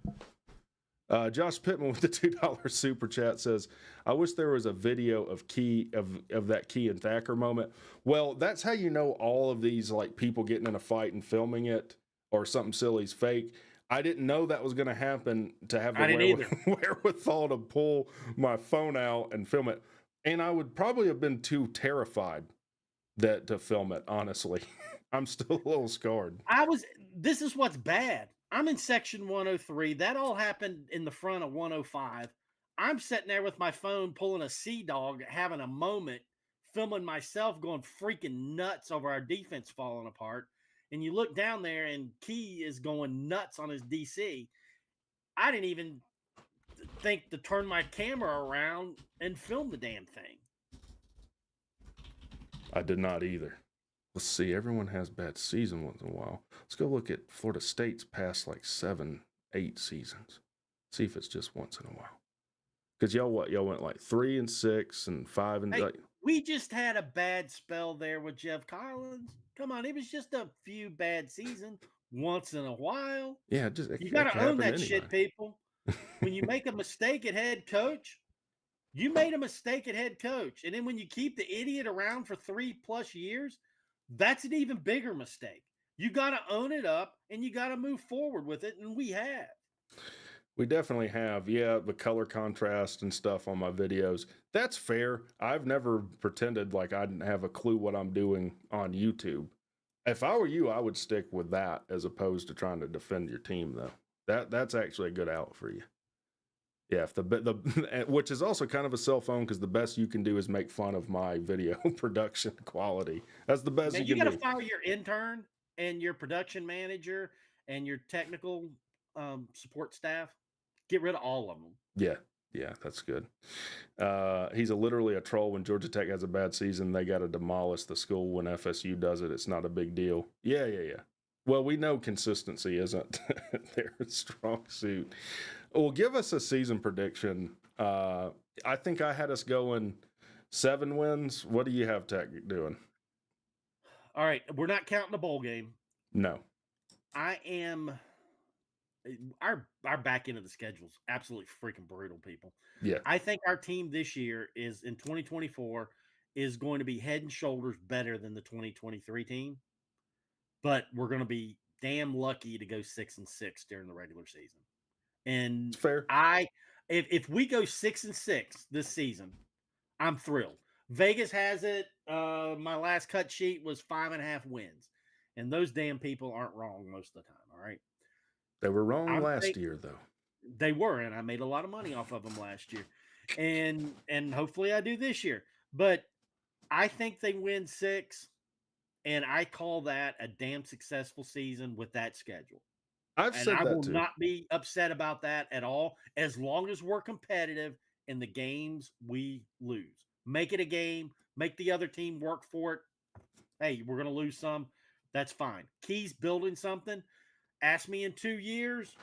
Josh Pittman with the $2 super chat says, I wish there was a video of that Key and Thacker moment. Well, that's how you know all of these like people getting in a fight and filming it or something silly's fake. I didn't know that was going to happen to have the wherewithal to pull my phone out and film it. And I would probably have been too terrified to film it, honestly. I'm still a little scarred. This is what's bad. I'm in section 103. That all happened in the front of 105. I'm sitting there with my phone pulling a Cdogg, having a moment, filming myself going freaking nuts over our defense falling apart. And you look down there and Key is going nuts on his DC. I didn't even think to turn my camera around and film the damn thing. I did not either. Let's see. Everyone has bad season once in a while. Let's go look at Florida State's past like 7, 8 seasons. See if it's just once in a while. Because y'all went like 3-6 and 5 and. Hey, we just had a bad spell there with Jeff Collins. Come on, it was just a few bad seasons once in a while. Yeah, you got to own that shit, people. When you make a mistake at head coach, you made a mistake at head coach, and then when you keep the idiot around for 3+ years, that's an even bigger mistake. You got to own it up and you got to move forward with it. And we have. We definitely have. Yeah, the color contrast and stuff on my videos. That's fair. I've never pretended like I didn't have a clue what I'm doing on YouTube. If I were you, I would stick with that as opposed to trying to defend your team, though. That's actually a good out for you. Yeah, if the which is also kind of a cell phone because the best you can do is make fun of my video production quality. That's the best Man, you you can got to do. fire your intern and your production manager and your technical support staff. Get rid of all of them. Yeah, that's good. He's literally a troll. When Georgia Tech has a bad season, they got to demolish the school. When FSU does it, it's not a big deal. Yeah. Well, we know consistency isn't their strong suit. Well, give us a season prediction. I think I had us going 7 wins. What do you have Tech doing? All right, we're not counting the bowl game. No. I am. Our back end of the schedule is absolutely freaking brutal, people. Yeah. I think our team this year is in 2024 is going to be head and shoulders better than the 2023 team, but we're going to be damn lucky to go 6-6 during the regular season. And It's fair. if we go 6-6 this season, I'm thrilled. Vegas has it. My last cut sheet was 5.5 wins, and those damn people aren't wrong most of the time. All right. They were wrong last year, though. They were, and I made a lot of money off of them last year, and hopefully I do this year. But I think they win 6, and I call that a damn successful season with that schedule. I've said I that will too. not be upset about that at all, as long as we're competitive in the games we lose. Make it a game. Make the other team work for it. Hey, we're going to lose some. That's fine. Key's building something. Ask me in 2 years,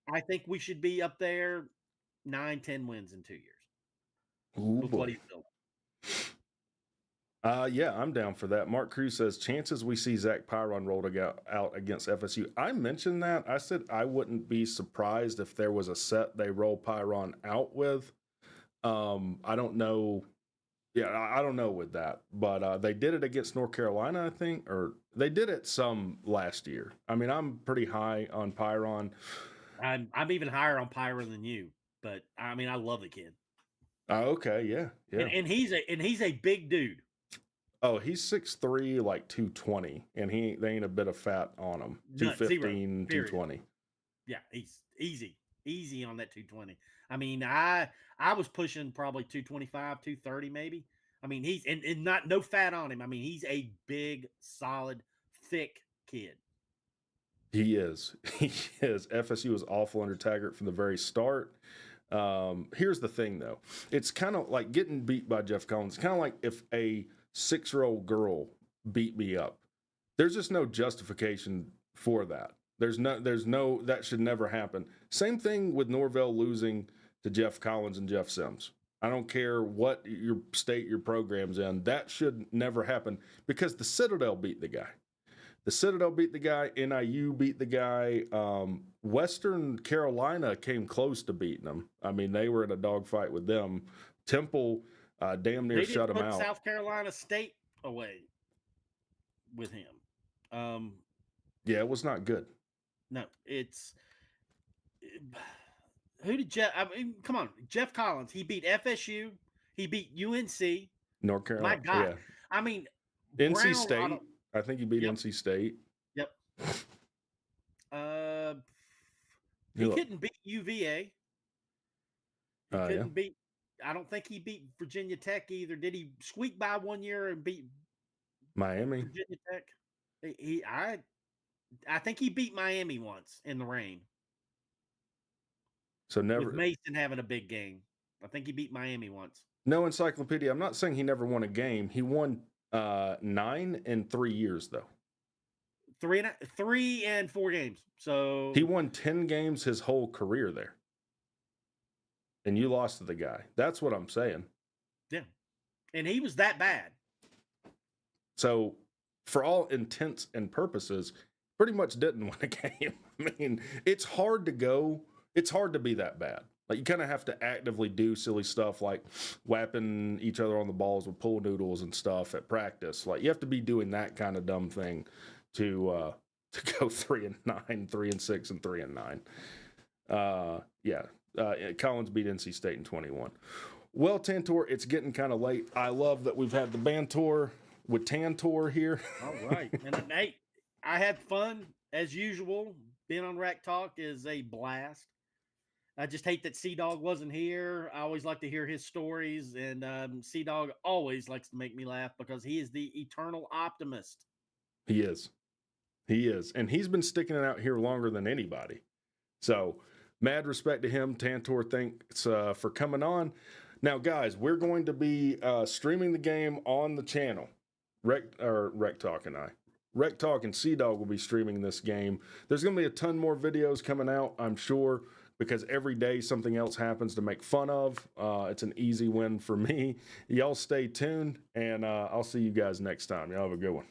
I think we should be up there 9-10 wins in 2 years. Ooh, with what he's building. Yeah, I'm down for that. Mark Cruz says, chances we see Zach Pyron rolled out against FSU. I mentioned that. I said I wouldn't be surprised if there was a set they roll Pyron out with. I don't know. Yeah, I don't know with that. But they did it against North Carolina, I think, or they did it some last year. I mean, I'm pretty high on Pyron. I'm even higher on Pyron than you, but I mean, I love the kid. Okay, yeah. And he's a big dude. Oh, he's 6'3", like 220, and they ain't a bit of fat on him. 215, 220. Yeah, he's easy on that 220. I mean, I was pushing probably 225, 230 maybe. I mean, he's and not no fat on him. I mean, he's a big, solid, thick kid. He is. He is. FSU was awful under Taggart from the very start. Here's the thing, though. It's kind of like getting beat by Jeff Collins. It's kind of like if a 6-year-old girl beat me up. There's just no justification for that. There's no that should never happen. Same thing with Norvell losing to Jeff Collins and Jeff Sims. I don't care what your state your program's in. That should never happen because the Citadel beat the guy. The Citadel beat the guy. NIU beat the guy. Western Carolina came close to beating them. I mean, they were in a dogfight with them. Temple damn near shut him out. South Carolina State away with him. Yeah, it was not good. No, who did Jeff? I mean, come on, Jeff Collins. He beat FSU. He beat UNC. North Carolina. My God. Yeah. I mean, NC State. I think he beat NC State. Yep. He couldn't beat UVA. He couldn't beat. I don't think he beat Virginia Tech either. Did he squeak by one year and beat Miami? Virginia Tech. I think he beat Miami once in the rain. So never. With Mason having a big game. I think he beat Miami once. No encyclopedia. I'm not saying he never won a game. He won 9 in 3 years, though. 3 and 4 games. So he won 10 games his whole career there. And you lost to the guy. That's what I'm saying. Yeah. And he was that bad. So for all intents and purposes, pretty much didn't win a game. I mean, it's hard to be that bad. Like, you kind of have to actively do silly stuff like whapping each other on the balls with pool noodles and stuff at practice. Like, you have to be doing that kind of dumb thing to go 3-9, 3-6, and 3-9. Collins beat NC State in 21. Well, Tantor, it's getting kind of late. I love that we've had the band tour with Tantor here. All right. And hey, I had fun as usual. Being on WreckTalk is a blast. I just hate that Cdogg wasn't here. I always like to hear his stories, and Cdogg always likes to make me laugh because he is the eternal optimist. He is. He is. And he's been sticking it out here longer than anybody. So, mad respect to him. Tantor, thanks for coming on. Now, guys, we're going to be streaming the game on the channel. WreckTalk and I. WreckTalk and Cdogg will be streaming this game. There's going to be a ton more videos coming out, I'm sure, because every day something else happens to make fun of. It's an easy win for me. Y'all stay tuned, and I'll see you guys next time. Y'all have a good one.